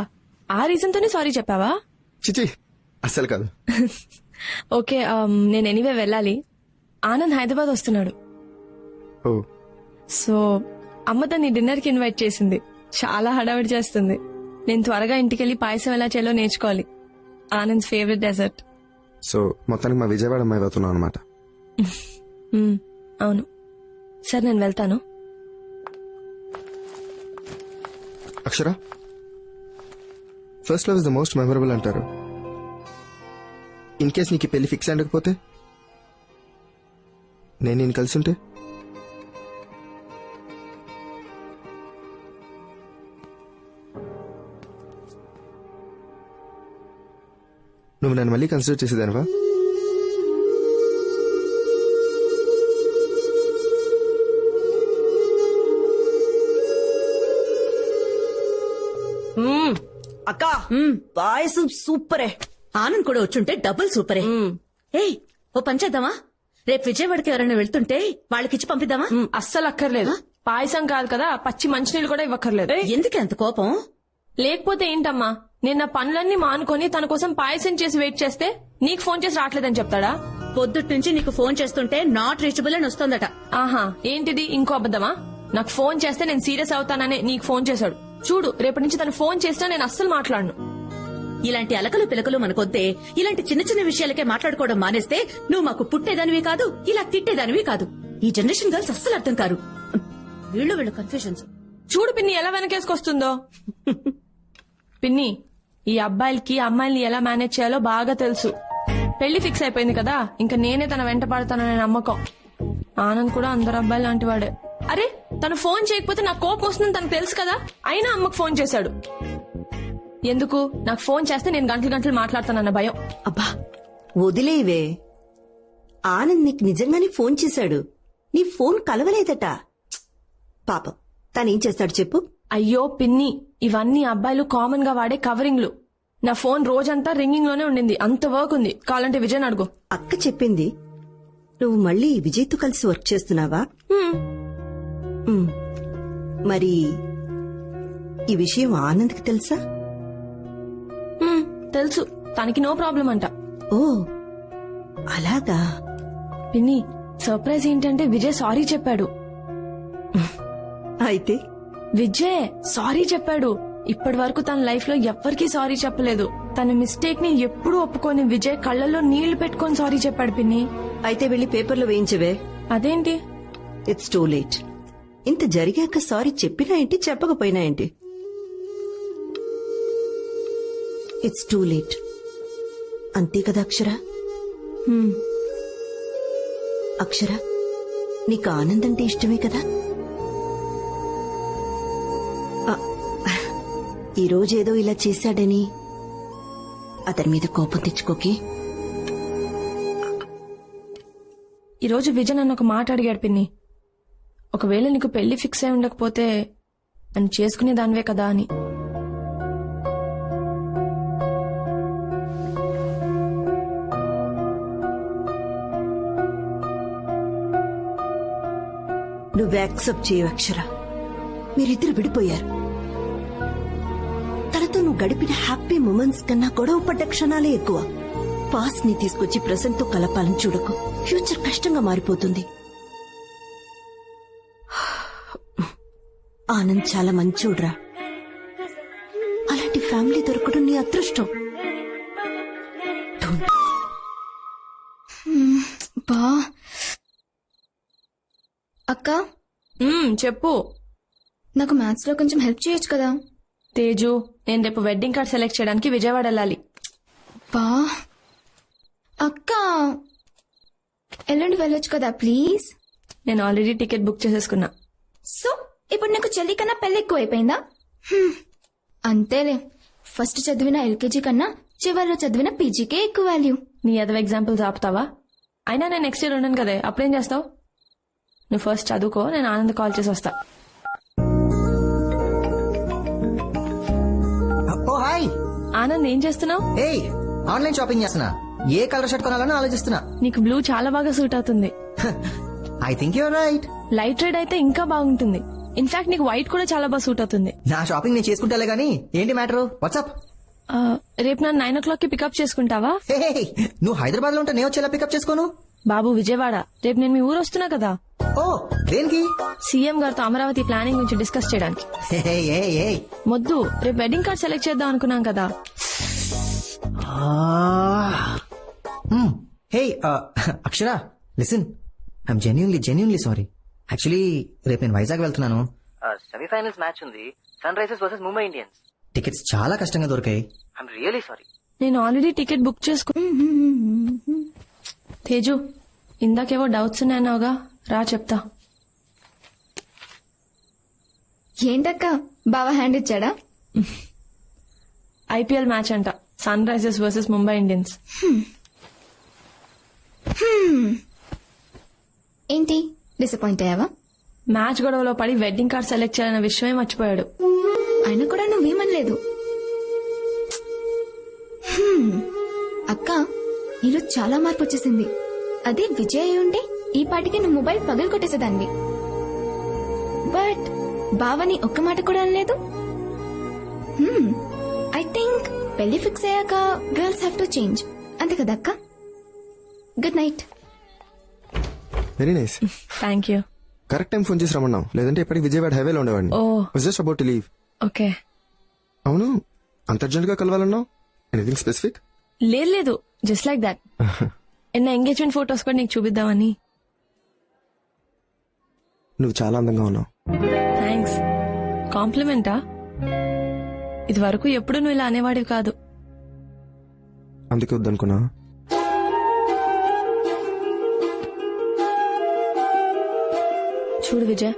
ఆ రీజన్ తోనే సారీ చెప్పావా? చిచి అస్సలు కాదు. ఓకే, నేను ఎనీవే వెళ్ళాలి. ఆనంద్ హైదరాబాద్ వస్తున్నాడు. ఓ సో అమ్మ తన్ని డిన్నర్ కి ఇన్వైట్ చేసింది. చాలా హడావిడి చేస్తుంది. నేను త్వరగా ఇంటికెళ్లి పాయసం ఎలా చేయాలో నేర్చుకోవాలి. Anand favourite dessert. సో మొత్తానికి మా విజయవాడ అమ్మాయి అవుతున్నావు అనమాట. అవును. సరే నేను వెళ్తాను. Akshara, first love is the most memorable అంటారు. ఇన్ కేస్ నీకు పెళ్లి ఫిక్స్ అయ్యకపోతే, నేను నేను కలిసి ఉంటే, నువ్వు నన్ను మళ్ళీ కన్సిడర్ చేసేదానివా? అక్క పాయసం సూపరే. ఆనంద్ కూడా వచ్చుంటే డబుల్ సూపరే. ఏయ్, ఓ పని చేద్దామా? రేపు విజయవాడకి ఎవరైనా వెళ్తుంటే వాళ్ళకిచ్చి పంపిద్దామా? అస్సలు అక్కర్లేదు. పాయసం కాదు కదా, పచ్చి మంచినీళ్ళు కూడా ఇవ్వక్కర్లేదు. ఎందుకే అంత కోపం? లేకపోతే ఏంటమ్మా, నేను నా పనులన్నీ మానుకొని తన కోసం పాయసం చేసి వెయిట్ చేస్తే నీకు ఫోన్ చేసి రావట్లేదని చెప్తాడా? పొద్దుట్ నుంచి నీకు ఫోన్ చేస్తుంటే నాట్ రీచబుల్ అని వస్తోందట. ఆహా, ఏంటిది ఇంకో అబద్ధమా? నాకు ఫోన్ చేస్తే నేను సీరియస్ అవుతాననే నీకు ఫోన్ చేశాడు. చూడు, రేపటి నుంచి తను ఫోన్ చేసినా నేను అస్సలు మాట్లాడను. ఇలాంటి అలకలు పిలకలు మనకొద్దే. ఇలాంటి చిన్న చిన్న విషయాలకే మాట్లాడుకోవడం మానేస్తే నువ్వు మాకు పుట్టేదానివి కాదు, ఇలా తిట్టేదానివి కాదు. ఈ జనరేషన్ గర్ల్స్ అస్సలు అర్థం కారు. వీళ్ళు కన్ఫ్యూజన్స్. చూడు పిన్ని ఎలా వెనకేసుకొస్తుందో. పిన్ని, ఈ అబ్బాయిలకి అమ్మాయిల్ని ఎలా మేనేజ్ చేయాలో బాగా తెలుసు. పెళ్లి ఫిక్స్ అయిపోయింది కదా, ఇంకా నేనే తన వెంట పడతాననే నమ్మకం. ఆనంద్ కూడా అందరు అబ్బాయి లాంటి వాడే. అరే, తను ఫోన్ చేయకపోతే నాకు కోపం వస్తుందని తనకు తెలుసు కదా, అయినా అమ్మకు ఫోన్ చేశాడు. ఎందుకు? నాకు ఫోన్ చేస్తే నేను గంటలు గంటలు మాట్లాడతానన్న భయం. అబ్బా వదిలేవే. ఆనంద్ నీకు నిజంగానే ఫోన్ చేశాడు. నీ ఫోన్ కలవలేదట. పాపం తనేం చేస్తాడు చెప్పు. అయ్యో పిన్ని, ఇవన్నీ అబ్బాయిలు కామన్ గా వాడే కవరింగ్లు. నా ఫోన్ రోజంతా రింగింగ్ లోనే ఉండింది. అంత వర్క్ ఉంది, కావాలంటే విజయ్ అడుగు. అక్క చెప్పింది నువ్వు మళ్ళీ విజయ్తో కలిసి వర్క్ చేస్తున్నావా? మరి ఈ విషయం ఆనంద్కి తెలుసా? తెలుసు, తనకి నో ప్రాబ్లం అంట. ఓ అలాగా. పిన్ని, సర్ప్రైజ్ ఏంటంటే విజయ్ సారీ చెప్పాడు. అయితే విజయ్ సారీ చెప్పాడు. ఇప్పటి వరకు తన లైఫ్ లో ఎవ్వరికీ సారీ చెప్పలేదు. తన మిస్టేక్ ని ఎప్పుడూ ఒప్పుకొని విజయ్ కళ్ళల్లో నీళ్లు పెట్టుకొని సారీ చెప్పాడు పిన్ని. అయితే వెళ్లి పేపర్లో వేయించవే. అదేంటి? It's too late. ఇంత జరిగాక సారీ చెప్పినా ఏంటి, చెప్పకపోయినా ఏంటి? It's too late. అంతే కదా అక్షర? అక్షర, నీకు ఆనంద్ అంటే ఇష్టమే కదా? ఈరోజేదో ఇలా చేశాడని అతని మీద కోపం తెచ్చుకోకే. ఈరోజు విజయ్ నన్ను ఒక మాట అడిగాడు పిన్ని. ఒకవేళ నీకు పెళ్లి ఫిక్స్ అయి ఉండకపోతే నన్ను చేసుకునే దానివే కదా అని. నువ్వు యాక్సెప్ట్ చేయవు అక్షర. మీరిద్దరు విడిపోయారు. తనతో నువ్వు గడిపిన హ్యాపీ మూమెంట్స్ కన్నా గొడవ పడ్డ క్షణాలే ఎక్కువ. పాస్ట్ ని తీసుకొచ్చి ప్రెసెంట్ తో కలపాలని చూడకు. ఫ్యూచర్ కష్టంగా మారిపోతుంది. ఆనంద్ చాలా మంచోడ్రా. అలాంటి ఫ్యామిలీ దొరకడం నీ అదృష్టం. బా అక్క, చెప్పు. నాకు మ్యాథ్స్ లో కొంచెం హెల్ప్ చేయొచ్చు కదా? తేజు, నేను రేపు వెడ్డింగ్ కార్డ్ సెలెక్ట్ చేయడానికి విజయవాడ వెళ్ళాలి. బా అక్క, ఎల్లుండి వెళ్ళొచ్చు కదా ప్లీజ్? నేను ఆల్రెడీ టికెట్ బుక్ చేసేసుకున్నా. సో ఇప్పుడు నాకు చెల్లి కన్నా పెళ్లి ఎక్కువ అయిపోయిందా? అంతేలే, ఫస్ట్ చదివిన ఎల్కేజీ కన్నా చివరిలో చదివిన పీజీకే ఎక్కువ వాల్యూ. నీ అదవ ఎగ్జాంపుల్స్ ఆపుతావా? అయినా నేను నెక్స్ట్ ఇయర్ ఉన్నాను కదే, అప్పుడేం చేస్తావు? నువ్వు ఫస్ట్ చదువుకో, నేను ఆనంద్ కాల్ చేసి వస్తా. ఆనంద్ ఏం చేస్తున్నావు? ఏయ్ ఆన్లైన్ షాపింగ్ చేస్తున్నా. ఏ కలర్ షర్ట్ కొనాలని ఆలోచిస్తున్నా. నీకు బ్లూ చాలా బాగా సూట్ అవుతుంది. I think your right. Light red అయితే ఇంకా బాగుంటుంది. ఇన్ఫాక్ట్ నీకు వైట్ కూడా చాలా బాగా సూట్ అవుతుంది. నా షాపింగ్ నేను చేసుకుంటాలే గానీ ఏంటి మ్యాటర్? వాట్సాప్? రేపు నన్ను 9 o'clock కి పికప్ చేసుకుంటావా? నువ్వు హైదరాబాద్ లో ఉంటే నేను వచ్చేలా పికప్ చేసుకోను. బాబు విజయవాడ, రేపు నేను మీ ఊరు వస్తున్నా కదా. ఓ దేనికి? సీఎం గారితో అమరావతి ప్లానింగ్ గురించి డిస్కస్ చేయడానికి. మొద్దు, రేపు వెడ్డింగ్ కార్డ్ సెలెక్ట్ చేద్దాం అనుకున్నాం కదా. Hey Akshara, listen, I'm genuinely sorry. Actually రేపు నేను వైజాగ్ వెళ్తున్నాను. సెమీఫైనల్స్ మ్యాచ్ ఉంది, Sunrisers versus Mumbai Indians. Tickets చాలా కష్టంగా దొరికాయి. I'm really sorry. నేను ఆల్రెడీ టికెట్ బుక్ చేసుకో. తేజు, ఇందాకేవో డౌట్స్ ఉన్నాయన్నావుగా, రా చెప్తా. ఏంటక్క బావా హ్యాండ్ ఇచ్చాడా? ఐపీఎల్ మ్యాచ్ అంట, Sunrisers versus Mumbai Indians. ఏంటి డిసప్పాయింట్ అయ్యావా? మ్యాచ్ గొడవలో పడి వెడ్డింగ్ కార్డ్ సెలెక్ట్ చేయాలన్న విషయమే మర్చిపోయాడు. అయినా కూడా నువ్వేమనలేదు. అక్క, నీలో చాలా మార్పు వచ్చేసింది. అదే విజయ్ అయి ఉంటే ఈ పాటికి నువ్వు మొబైల్ పగలు కొట్టేసేదాన్ని. బట్ బావని ఒక్క మాట కూడా అనలేదు. ఐ థింక్ పెళ్లి ఫిక్స్ అయ్యాక గర్ల్స్ హ్యావ్ టు చేంజ్, అంతే కదా అక్క? Good night. Very nice. Thank you. Correct time phone చేసి రమ్మన్నావు, లేదంటే ఎప్పటికి విజయవాడ హైవేలో ఉండేవాడిని. Just about to leave. Okay. అవును, అంత అర్జెంట్ గా కలవాలన్నావు? Anything specific? లేదు, జస్ట్ లైక్ దాట్. ఎన్న ఎంగేజ్మెంట్ ఫొటోస్ కూడా నీకు చూపిద్దామని. నువ్వు చాలా అందంగా ఉన్నావు. థ్యాంక్స్. కాంప్లిమెంటా? ఇది వరకు ఎప్పుడు నువ్వు ఇలా అనేవాడివి కాదు. అందుకే వద్దనుకున్నా. చూడు విజయ్,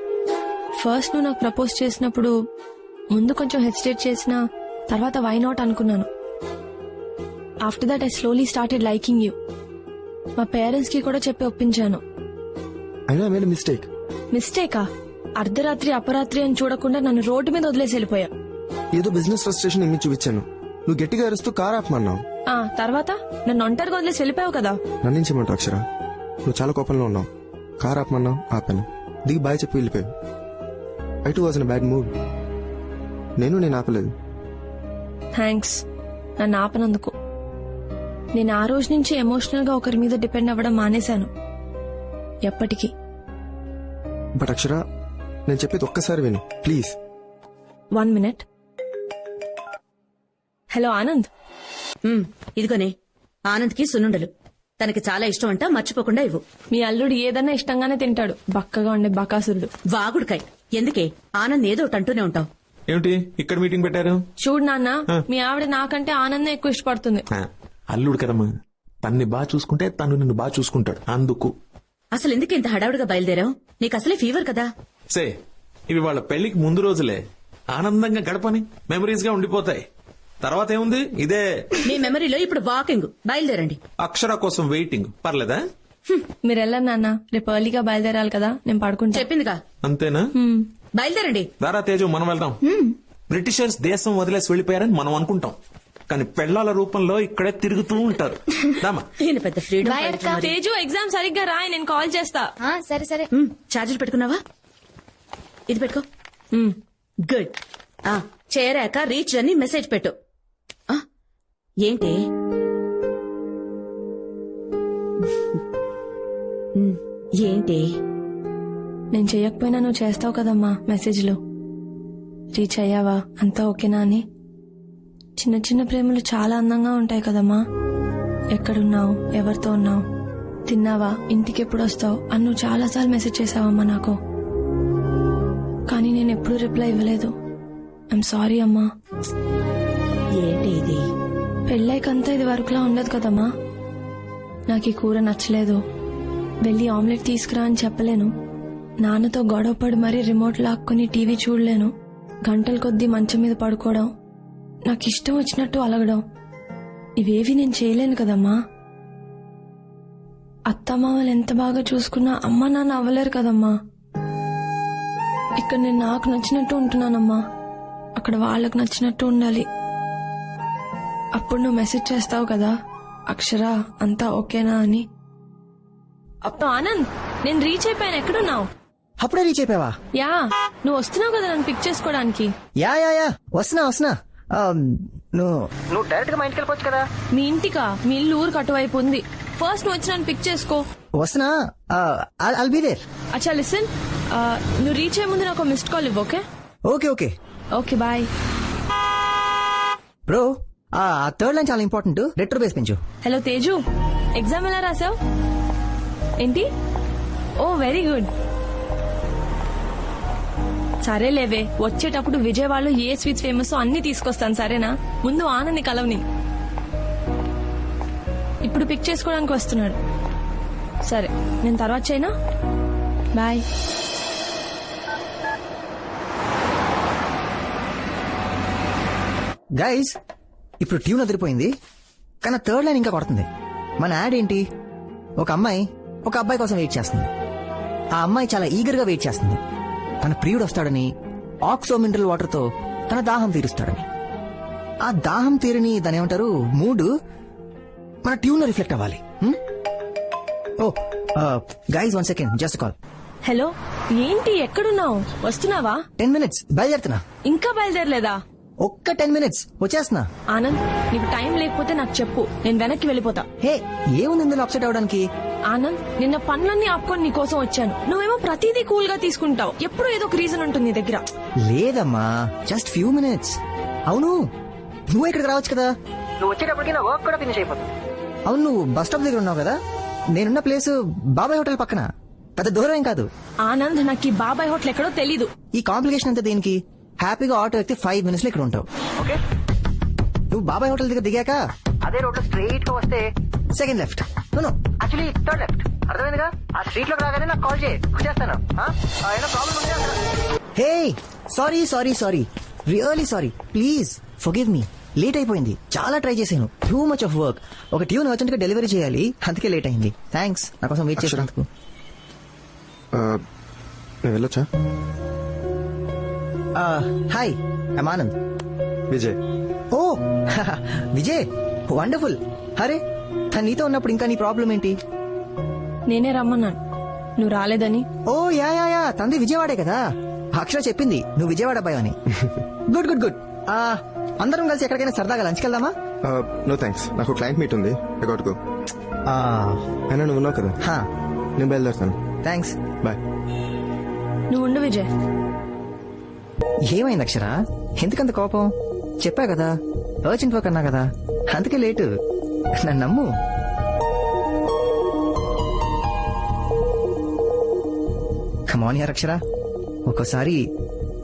ఫస్ట్ నువ్వు నాకు ప్రపోజ్ చేసినప్పుడు ముందు కొంచెం హెసిటేట్ చేసిన తర్వాత వై నాట్ అనుకున్నాను. After that I slowly started liking you. మా పేరెంట్స్ కి కూడా చెప్పి ఒప్పించాను. అయినా మేడ్ మిస్టేక్. మిస్టేకా? అర్ధరాత్రి అపరాత్రి అని చూడకుండా నన్ను రోడ్డు మీద వదిలేసి వెళ్ళిపోయా. ఏదో బిజినెస్ ఫ్రస్ట్రేషన్ ఇమ్మి చూపించాను. నువ్వు గట్టిగా అరుస్తూ కార్ ఆపమన్నావు. తర్వాత నన్ను ఒంటరిగా వదిలేసి వెళ్ళిపోయావు కదా. నన్నించమంటావు అక్షర? నువ్వు చాలా కోపంలో ఉన్నావు. కార్ ఆపమన్నావు, ఆపాను. దిగి బాయ్ చెప్పి వెళ్ళిపోయావు. I two was in bad mood. నేను ఆపలేదు. థ్యాంక్స్ నన్ను ఆపనందుకు. నేను ఆ రోజు నుంచి ఎమోషనల్ గా ఒకరి మీద డిపెండ్ అవ్వడం మానేశాను. ఎప్పటికీ. బట్ అక్షర, నేను చెప్పేది ఒక్కసారి విను ప్లీజ్. 1 minute. హలో ఆనంద్. ఇదిగోనే ఆనంద్కి సున్నుండలు. తనకి చాలా ఇష్టం అంట, మర్చిపోకుండా ఇవ్వు. మీ అల్లుడు ఏదన్నా ఇష్టంగానే తింటాడు, బక్కగా ఉండే బకాసురుడు. వాగుడుకాయ్. ఎందుకే ఆనంద్ ఏదో ఒకటి అంటూనే ఉంటావు. ఏమిటి ఇక్కడ మీటింగ్ పెట్టారు? చూడు నాన్న, మీ ఆవిడ నాకంటే ఆనందం ఎక్కువ ఇష్టపడుతుంది. అల్లుడు కదమ్మా, తన్ని బాగా చూసుకుంటే తను నిన్ను బాగా చూసుకుంటాడు. అందుకు అసలు ఎందుకు ఇంత హడావుడిగా బయలుదేరావు? నీకు అసలే ఫీవర్ కదా. సే, ఇవి వాళ్ళ పెళ్లికి ముందు రోజులే. ఆనందంగా గడపని మెమరీస్ గా ఉండిపోతాయి. తర్వాత ఏముంది, ఇదే మీ మెమరీలో ఇప్పుడు వాకింగ్. బయలుదేరండి. అక్షర కోసం వెయిటింగ్. పర్లేదా? మీరు వెళ్ళండి నాన్న, రేపు ఎర్లీగా బయలుదేరాలి కదా, నేను పడుకుంటా. చెప్పిందిగా. అంతేనా? బయలుదేరండి. దారా తేజు, మనం వెళ్దాం. బ్రిటిషర్స్ దేశం వదిలేసి వెళ్లిపోయారని మనం అనుకుంటాం, కానీ పెళ్లాల రూపంలో ఇక్కడే తిరుగుతూ ఉంటారు. పెద్ద ఫ్రీడమ్. తేజు, ఎగ్జామ్ సరిగ్గా రాయి, నేను కాల్ చేస్తా. సరే సరే. ఛార్జర్ పెట్టుకున్నావా? ఇది పెట్టుకో. గుడ్. చేరాక రీచ్ అని మెసేజ్ పెట్టు. ఏంటి ఏంటి నేను చెయ్యకపోయినా నువ్వు చేస్తావు కదమ్మా మెసేజ్లు. రీచ్ అయ్యావా, అంతా ఓకేనా అని. చిన్న చిన్న ప్రేమలు చాలా అందంగా ఉంటాయి కదమ్మా. ఎక్కడున్నావు, ఎవరితో ఉన్నావు, తిన్నావా, ఇంటికి ఎప్పుడు వస్తావు అని నువ్వు చాలాసార్లు మెసేజ్ చేసావమ్మా నాకు. కానీ నేను ఎప్పుడూ రిప్లై ఇవ్వలేదు. ఐఎమ్ సారీ అమ్మా. ఏంటి ఇది? పెళ్ళైకంతా ఇది వరకులా ఉండదు కదమ్మా. నాకు ఈ కూర నచ్చలేదు, వెళ్ళి ఆమ్లెట్ తీసుకురా అని చెప్పలేను. నాన్నతో గొడవపడి మరీ రిమోట్ లాక్కుని టీవీ చూడలేను. గంటల కొద్దీ మంచం మీద పడుకోవడం, నాకు ఇష్టం వచ్చినట్టు అలగడం, ఇవేవి నేను చేయలేను కదమ్మా. అత్తమామలు ఎంత బాగా చూసుకున్నా అమ్మా నాన్న అవ్వలేరు కదమ్మా. ఇక్కడ నేను నాకు నచ్చినట్టు ఉంటున్నానమ్మా, అక్కడ వాళ్ళకు నచ్చినట్టు ఉండాలి. అప్పుడు నువ్వు మెసేజ్ చేస్తావు కదా అక్షర అంతా ఓకేనా అని. అప్పుడు ఆనంద్ నేను రీచ్ అయిపోయాను. ఎక్కడున్నావు? అప్పుడే రీచ్ అయిపోయావా? యా, నువ్వు వస్తున్నావు కదా నన్ను పిక్ చేసుకోవడానికి. యా వస్తున్నా. నువ్వు డైరెక్ట్ గా మా ఇంటికి వెళ్ళిపోవచ్చు కదా. మీ ఇంటికా? మీ ఇల్లు ఊరికి అటువైపు ఉంది. ఫస్ట్ నువ్వు వచ్చి నన్ను పిక్ చేసుకో. వస్తున్నా. I'll be there. అచ్చా లిసన్, నువ్వు రీచ్ అయ్యే ముందు నాకు మిస్డ్ కాల్ ఇవ్వు. Okay okay okay bye. Bro, ఆ థర్డ్ లైన్ చాలా ఇంపార్టెంట్. రెట్రో బేస్ పెంచు. హలో తేజు, ఎగ్జామ్ ఎలా రాసావు? ఏంటి? Oh very good. సరే లేవే, వచ్చేటప్పుడు విజయవాడలో ఏ స్వీట్స్ ఫేమస్ అన్ని తీసుకొస్తాను సరేనా? ముందు ఆనంది కలవని. ఇప్పుడు పిక్ చేసుకోవడానికి వస్తున్నాడు. సరే నేను తర్వాత చేయనా? బాయ్. గైస్, ఇప్పుడు ట్యూన్ అదిరిపోయింది, కానీ థర్డ్ లైన్ ఇంకా కొడుతుంది. మన యాడ్ ఏంటి? ఒక అమ్మాయి ఒక అబ్బాయి కోసం వెయిట్ చేస్తుంది. ఆ అమ్మాయి చాలా ఈగర్ గా వెయిట్ చేస్తుంది. తన ప్రియుడు వస్తాడని, ఆక్సో మినరల్ వాటర్ తో తన దాహం తీరుస్తాడని. ఆ దాహం తీరని దాని ఏమంటారు మూడ్ మన ట్యూన్ లో రిఫ్లెక్ట్ అవ్వాలి. Oh guys, 1 second, just call. Hello, ఏంటి ఎక్కడున్నావు? వస్తున్నావా? 10 minutes బయలుదేరుతున్నా. ఇంకా బయలుదేరలేదా? ఒక్క 10 minutes వచ్చేస్తున్నా. ఆనంద్, నీకు టైం లేకపోతే నాకు చెప్పు, నేను వెనక్కి వెళ్ళిపోతా. హే, ఏముంది ఇందులో అప్సెట్ అవడానికి? ఆనంద్, నిన్న పనులన్నీ ఆపుకొని నీ కోసం వచ్చాను. నువ్వేమో ప్రతిదీ కూల్ గా తీసుకుంటావు. ఎప్పుడు ఏదో ఒక రీజన్ ఉంటుంది నీ దగ్గర. లేదమ్మా, జస్ట్ ఫ్యూ మినిట్స్. అవును, నువ్వు ఇక్కడికి రావచ్చు కదా. నువ్వు వచ్చేటప్పటికి నా వర్క్ కూడా ఫినిష్ అయిపోతుంది. అవును, నువ్వు బస్ స్టాప్ దగ్గర ఉన్నావు కదా. నేనున్న ప్లేస్ బాబాయ్ హోటల్ పక్కన, పెద్ద దూరం ఏం కాదు. ఆనంద్, నాకు ఈ బాబాయ్ హోటల్ ఎక్కడో తెలీదు. ఈ కాంప్లికేషన్ అంతా దేనికి? హ్యాపీగా ఆటో ఎక్కితే 5 minutes లో ఇక్కడ ఉంటావు. ఓకే, నువ్వు బాబాయ్ హోటల్ దగ్గర దిగాక అదే రోడ్ లో స్ట్రైట్ గా వస్తే second left. Actually third left. అర్థమైందిగా? ఆ స్ట్రీట్ లోకి రాగానే నాకు కాల్ చేస్తాను. Hey, sorry, really sorry. Please forgive me. Late అయిపోయింది, చాలా ట్రై చేశాను. Too much of work. ఒక ట్యూన్ అర్జెంట్ గా డెలివరీ చేయాలి, అందుకే లేట్ అయింది. థ్యాంక్స్ నా కోసం వెయిట్ చేసినందుకు. నేను వెళ్ళొచ్చా? Hi, I'm Anand. Vijay. Oh Vijay, wonderful. అరే, తను నీతో ఉన్నప్పుడు ఇంకా నీ ప్రాబ్లం ఏంటి? నేనే రమ్మన్నాను, నువ్వు రాలేదని. ఓ యా, తంది విజయవాడే కదా. అక్షర చెప్పింది నువ్వు విజయవాడ అబ్బాయి అని. గుడ్. అందరం కలిసి ఎక్కడికైనా సరదాగా లంచ్కి వెళ్దామా? నో థ్యాంక్స్, నాకు క్లయింట్ మీట్ ఉంది. ఎగొట్టుకో. అయినా నువ్వు ఉన్నావు కదా, నేను బయలుదేరుతాను. Thanks, bye. నువ్వు ఉండు విజయ్. ఏమైంది అక్షర? ఎందుకంత కోపం? చెప్పా కదా, అర్జెంట్ వర్క్ అన్నా కదా, అందుకే లేటు. నన్ను నమ్ము. కమాన్ యార్ అక్షర, ఒక్కోసారి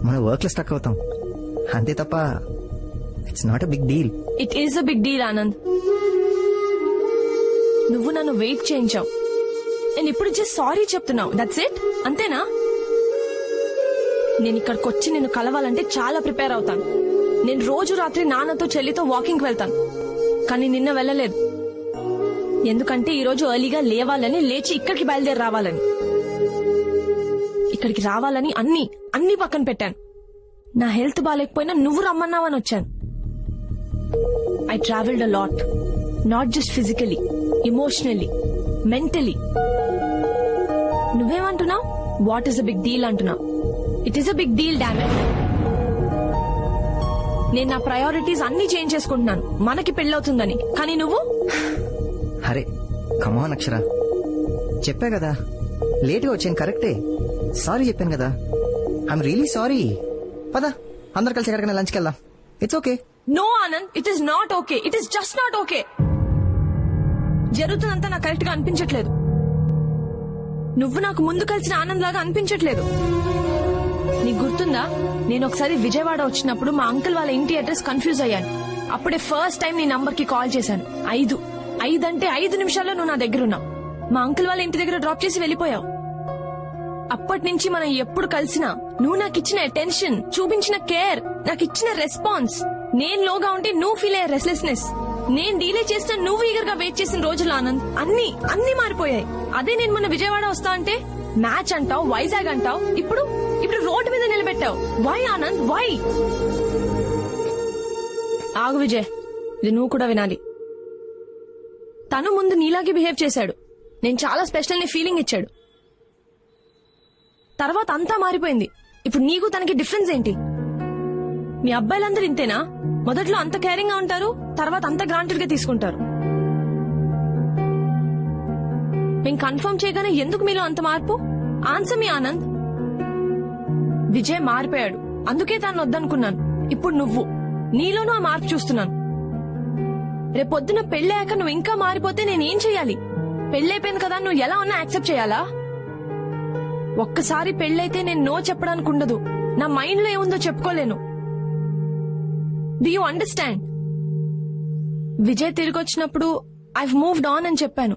మన వర్క్ లో స్టక్ అవుతాం, అంతే తప్ప it's not a big deal. It is a big deal Anand. నువ్వు నన్ను వెయిట్ చేయించావు, నేను ఇప్పుడు జస్ట్ సారీ చెప్తున్నావు. దట్స్ ఇట్, అంతేనా? నేను ఇక్కడికి వచ్చి నిన్ను కలవాలంటే చాలా ప్రిపేర్ అవుతాను. నేను రోజు రాత్రి నాన్నతో చెల్లితో వాకింగ్ వెళ్తాను, కానీ నిన్న వెళ్ళలేదు. ఎందుకంటే ఈ రోజు ఎర్లీగా లేవాలని, లేచి ఇక్కడికి బయలుదేరి రావాలని. ఇక్కడికి రావాలని అన్ని పక్కన పెట్టాను. నా హెల్త్ బాగాలేకపోయినా నువ్వు రమ్మన్నావని వచ్చాను. I travelled a lot, not just physically, emotionally, mentally. నువ్వేమంటున్నావు? What is a big deal అంటున్నావు. It is a big deal, damn it. నేను నా ప్రయారిటీస్ అన్ని చేంజ్ చేసుకుంటున్నాను మనకి పెళ్ళవుతుందని, కానీ నువ్వు. అరే కమాన్ అక్షర, చెప్పా కదా లేటుగా వచ్చాను, కరెక్టే. సారీ చెప్పాను కదా, ఐఎమ్ రియలీ సారీ. పద, అందరు కలిసి ఎక్కడికైనా లంచ్కి వెళ్దాం. It's okay. No Anand, it is not okay. It is just not okay. జరుగుతుందంతా నాకు కరెక్ట్ గా అనిపించట్లేదు. నువ్వు నాకు ముందు కలిసిన ఆనంద్ లాగా అనిపించట్లేదు. నీకు గుర్తుందా, నేను ఒకసారి విజయవాడ వచ్చినప్పుడు మా అంకుల్ వాళ్ళ ఇంటి అడ్రస్ కన్ఫ్యూజ్ అయ్యాను. అప్పుడే ఫస్ట్ టైం నీ నంబర్ కి కాల్ చేశాను. 5 అంటే 5 నిమిషాల్లో నువ్వు నా దగ్గర ఉన్నావు. మా అంకుల్ వాళ్ళ ఇంటి దగ్గర డ్రాప్ చేసి వెళ్ళిపోయావు. అప్పటి నుంచి మనం ఎప్పుడు కలిసినా నువ్వు నాకు ఇచ్చిన అటెన్షన్, చూపించిన కేర్, నాకు ఇచ్చిన రెస్పాన్స్, నేను లోగా ఉంటే నువ్వు ఫీల్ అయ్యే రెస్లెస్నెస్, నేను డీలే చేసిన నువ్వు ఈగర్ గా వెయిట్ చేసిన రోజులు ఆనంద్, అన్ని మారిపోయాయి. అదే నేను మొన్న విజయవాడ వస్తా అంటే మ్యాచ్ అంటావు, వైజాగ్ అంటావు, ఇప్పుడు రోడ్డు మీద నిలబెట్టావు. Why Anand, why? ఆగు విజయ్, ఇది నువ్వు కూడా వినాలి. తను ముందు నీలాగే బిహేవ్ చేశాడు. నేను చాలా స్పెషల్ ని ఫీలింగ్ ఇచ్చాడు. తర్వాత అంతా మారిపోయింది. ఇప్పుడు నీకు తనకి డిఫరెన్స్ ఏంటి? మీ అబ్బాయిలందరూ ఇంతేనా? మొదట్లో అంత కేరింగ్ గా ఉంటారు, తర్వాత అంత గ్రాంటెడ్ గా తీసుకుంటారు. మేము కన్ఫర్మ్ చేయగానే ఎందుకు మీలో అంత మార్పు? ఆన్సర్ మీ ఆనంద్. విజయ్ మారిపోయాడు, అందుకే తను వద్దనుకున్నాను. ఇప్పుడు నువ్వు నీలోనూ ఆ మార్పు చూస్తున్నాను. రేపొద్దున పెళ్ళయ్యాక నువ్వు ఇంకా మారిపోతే నేనేం చెయ్యాలి? పెళ్ళైపోయింది కదా, నువ్వు ఎలా ఉన్నా యాక్సెప్ట్ చేయాలా? ఒక్కసారి పెళ్ళైతే నేను నో చెప్పడానికి ఉండదు. నా మైండ్ లో ఏముందో చెప్పుకోలేను. Do you understand? విజయ్ తిరిగి వచ్చినప్పుడు ఐవ్ మూవ్డ్ ఆన్ అని చెప్పాను.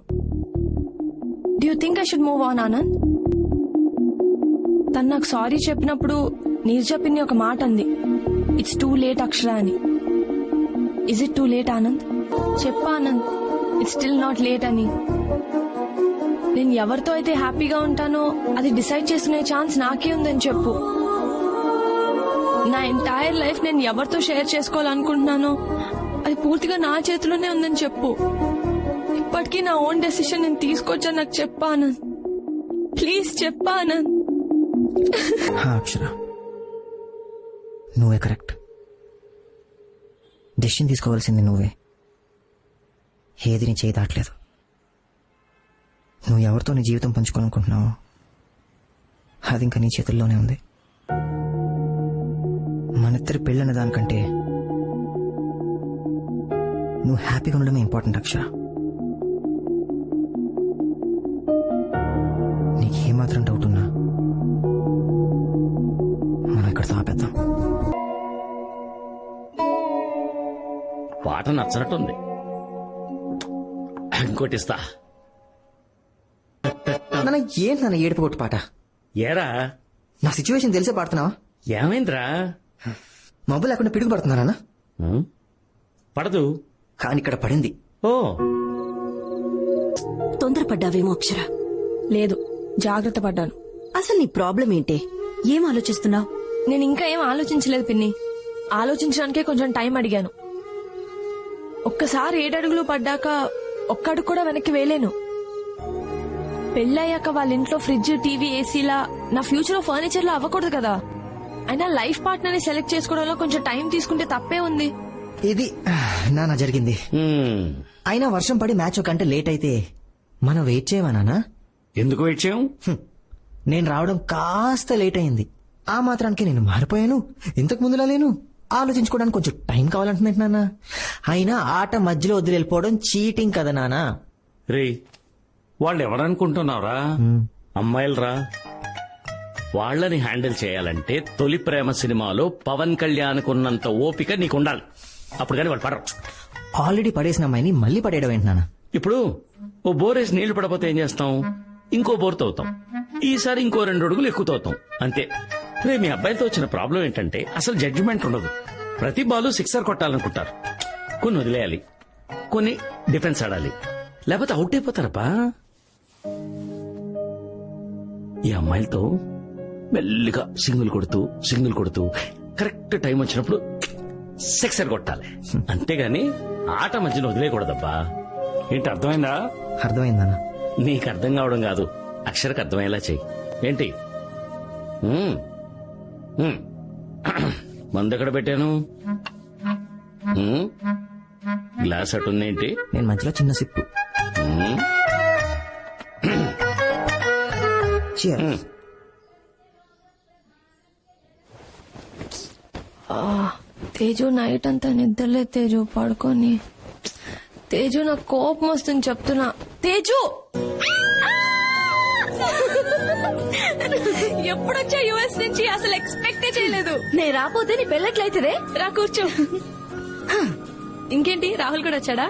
Do you think I should move on Anand? తను నాకు సారీ చెప్పినప్పుడు నీర్జా పిన్ని ఒక మాట అంది, ఇట్స్ టూ లేట్ అక్షర అని. Is it too late Anand? చెప్పా Anand, it's still not late అని. నేను ఎవరితో అయితే హ్యాపీగా ఉంటానో అది డిసైడ్ చేసుకునే ఛాన్స్ నాకే ఉందని చెప్పు. నా ఎంటైర్ లైఫ్ నేను ఎవరితో షేర్ చేసుకోవాలనుకుంటున్నానో అది పూర్తిగా నా చేతిలోనే ఉందని చెప్పు. ఇప్పటికీ నా ఓన్ డెసిషన్ నేను తీసుకొచ్చా నాకు చెప్పా ఆనంద్. ప్లీజ్ చెప్పా ఆనంద్. అక్షర, నువ్వే కరెక్ట్. డెసిషన్ తీసుకోవాల్సింది నువ్వే. ఏది నీ చేయి దాటలేదు. నువ్వు ఎవరితో నీ జీవితం పంచుకోవాలనుకుంటున్నావో అది ఇంకా నీ చేతుల్లోనే ఉంది. మనిద్దరి పెళ్ళన్న దానికంటే నువ్వు హ్యాపీగా ఉండడమే ఇంపార్టెంట్ అక్షర. నీకేమాత్రం డౌట్ ఉన్నా మనం ఇక్కడితో ఆపేద్దాం. పాట నచ్చినట్టుంది, ఇంకోటిస్తా. నాన్న ఏంటి నాన్న ఏడుపు కొట్టు పాట? ఏరా నా సిచ్యువేషన్ తెలిసే పాడుతున్నావా? ఏమైందిరా? మబ్బు లేకుండా పిడుగు పడుతున్నానా? పడదు, కానీ ఇక్కడ పడింది. ఓ తొందరపడ్డావేమో అక్షర. లేదు, జాగ్రత్త పడ్డాను. అసలు నీ ప్రాబ్లం ఏంటి? ఏం ఆలోచిస్తున్నావు? నేను ఇంకా ఏం ఆలోచించలేదు పిన్ని. ఆలోచించడానికే కొంచెం టైం అడిగాను. ఒక్కసారి 7 అడుగులు పడ్డాక ఒక్కడుగు కూడా వెనక్కి వేలేను. పెళ్ళయ్యాక వాళ్ళ ఇంట్లో ఫ్రిడ్జ్, టీవీ, ఏసీలా నా ఫ్యూచర్ లో ఫర్నిచర్ లో అవ్వకూడదు కదా. అయినా లైఫ్ పార్ట్నర్ ని సెలెక్ట్ చేసుకోవడంలో కొంచెం టైం తీసుకుంటే తప్పే ఉంది. ఇది నాన్న జరిగింది. అయినా వర్షం పడి మ్యాచ్ ఒక గంట లేట్ అయితే మనం వెయిట్ చేయవా నాన్న? ఎందుకు వెయిట్ చేయం? నేను రావడం కాస్త లేట్ అయింది. ఆ మాత్రానికి నేను మారిపోయాను. ఇంతకు ముందులా లేను. ఆలోచించుకోవడానికి కొంచెం టైం కావాలంటున్నాను నాన్న. అయినా ఆట మధ్యలో వదిలి వెళ్ళిపోవడం చీటింగ్ కదా నాన్న. రే, వాళ్ళు ఎవరనుకుంటున్నావురా? అమ్మాయిలరా. వాళ్ళని హ్యాండిల్ చేయాలంటే తొలి ప్రేమ సినిమాలో పవన్ కళ్యాణ్ కున్నంత ఓపిక నీకుండాలి. అప్పుడు కానీ వాళ్ళు పడరు. ఆల్రెడీ పడేసిన అమ్మాయిని మళ్ళీ పడేయడం ఏంటి నాన్న? ఇప్పుడు ఓ బోరేసి నీళ్లు పడపోతే ఏం చేస్తాం? ఇంకో బోర్ తవ్వుతాం. ఈసారి ఇంకో 2 అడుగులు ఎక్కువ తవ్వుతాం, అంతే. రే, మీ అబ్బాయితో వచ్చిన ప్రాబ్లం ఏంటంటే అసలు జడ్జిమెంట్ ఉండదు. ప్రతి బాలు 6 కొట్టాలనుకుంటారు. కొన్ని వదిలేయాలి, కొన్ని డిఫెన్స్ ఆడాలి, లేకపోతే అవుట్ అయిపోతారప్పా. ఈ అమ్మాయిలతో మెల్లిగా సింగిల్ కొడుతూ కరెక్ట్ టైం వచ్చినప్పుడు 6 కొట్టాలి, అంతేగాని ఆట మధ్యలో వదిలేయకూడదబ్బా. ఏంటి, అర్థమైందా? అర్థమైందన్నా. నీకు అర్థం కావడం కాదు, అక్షరకు అర్థమయ్యేలా చెయ్యి. ఏంటి? మందు ఎక్కడ పెట్టాను? గ్లాస్ అటుందేంటి? నేను మధ్యలో చిన్న సిప్పు. తేజు నైట్ అంతా నిద్రలే తేజు, పడుకొని. తేజు నాకు కోపం వస్తుంది చెప్తున్నా. తేజు ఎప్పుడొచ్చా యుఎస్ నుంచి? అసలు ఎక్స్పెక్టే చేయలేదు. నేను రాపోతే నీ పెళ్ళట్లయితేదే. రా కూర్చో. ఇంకేంటి, రాహుల్ కూడా వచ్చాడా?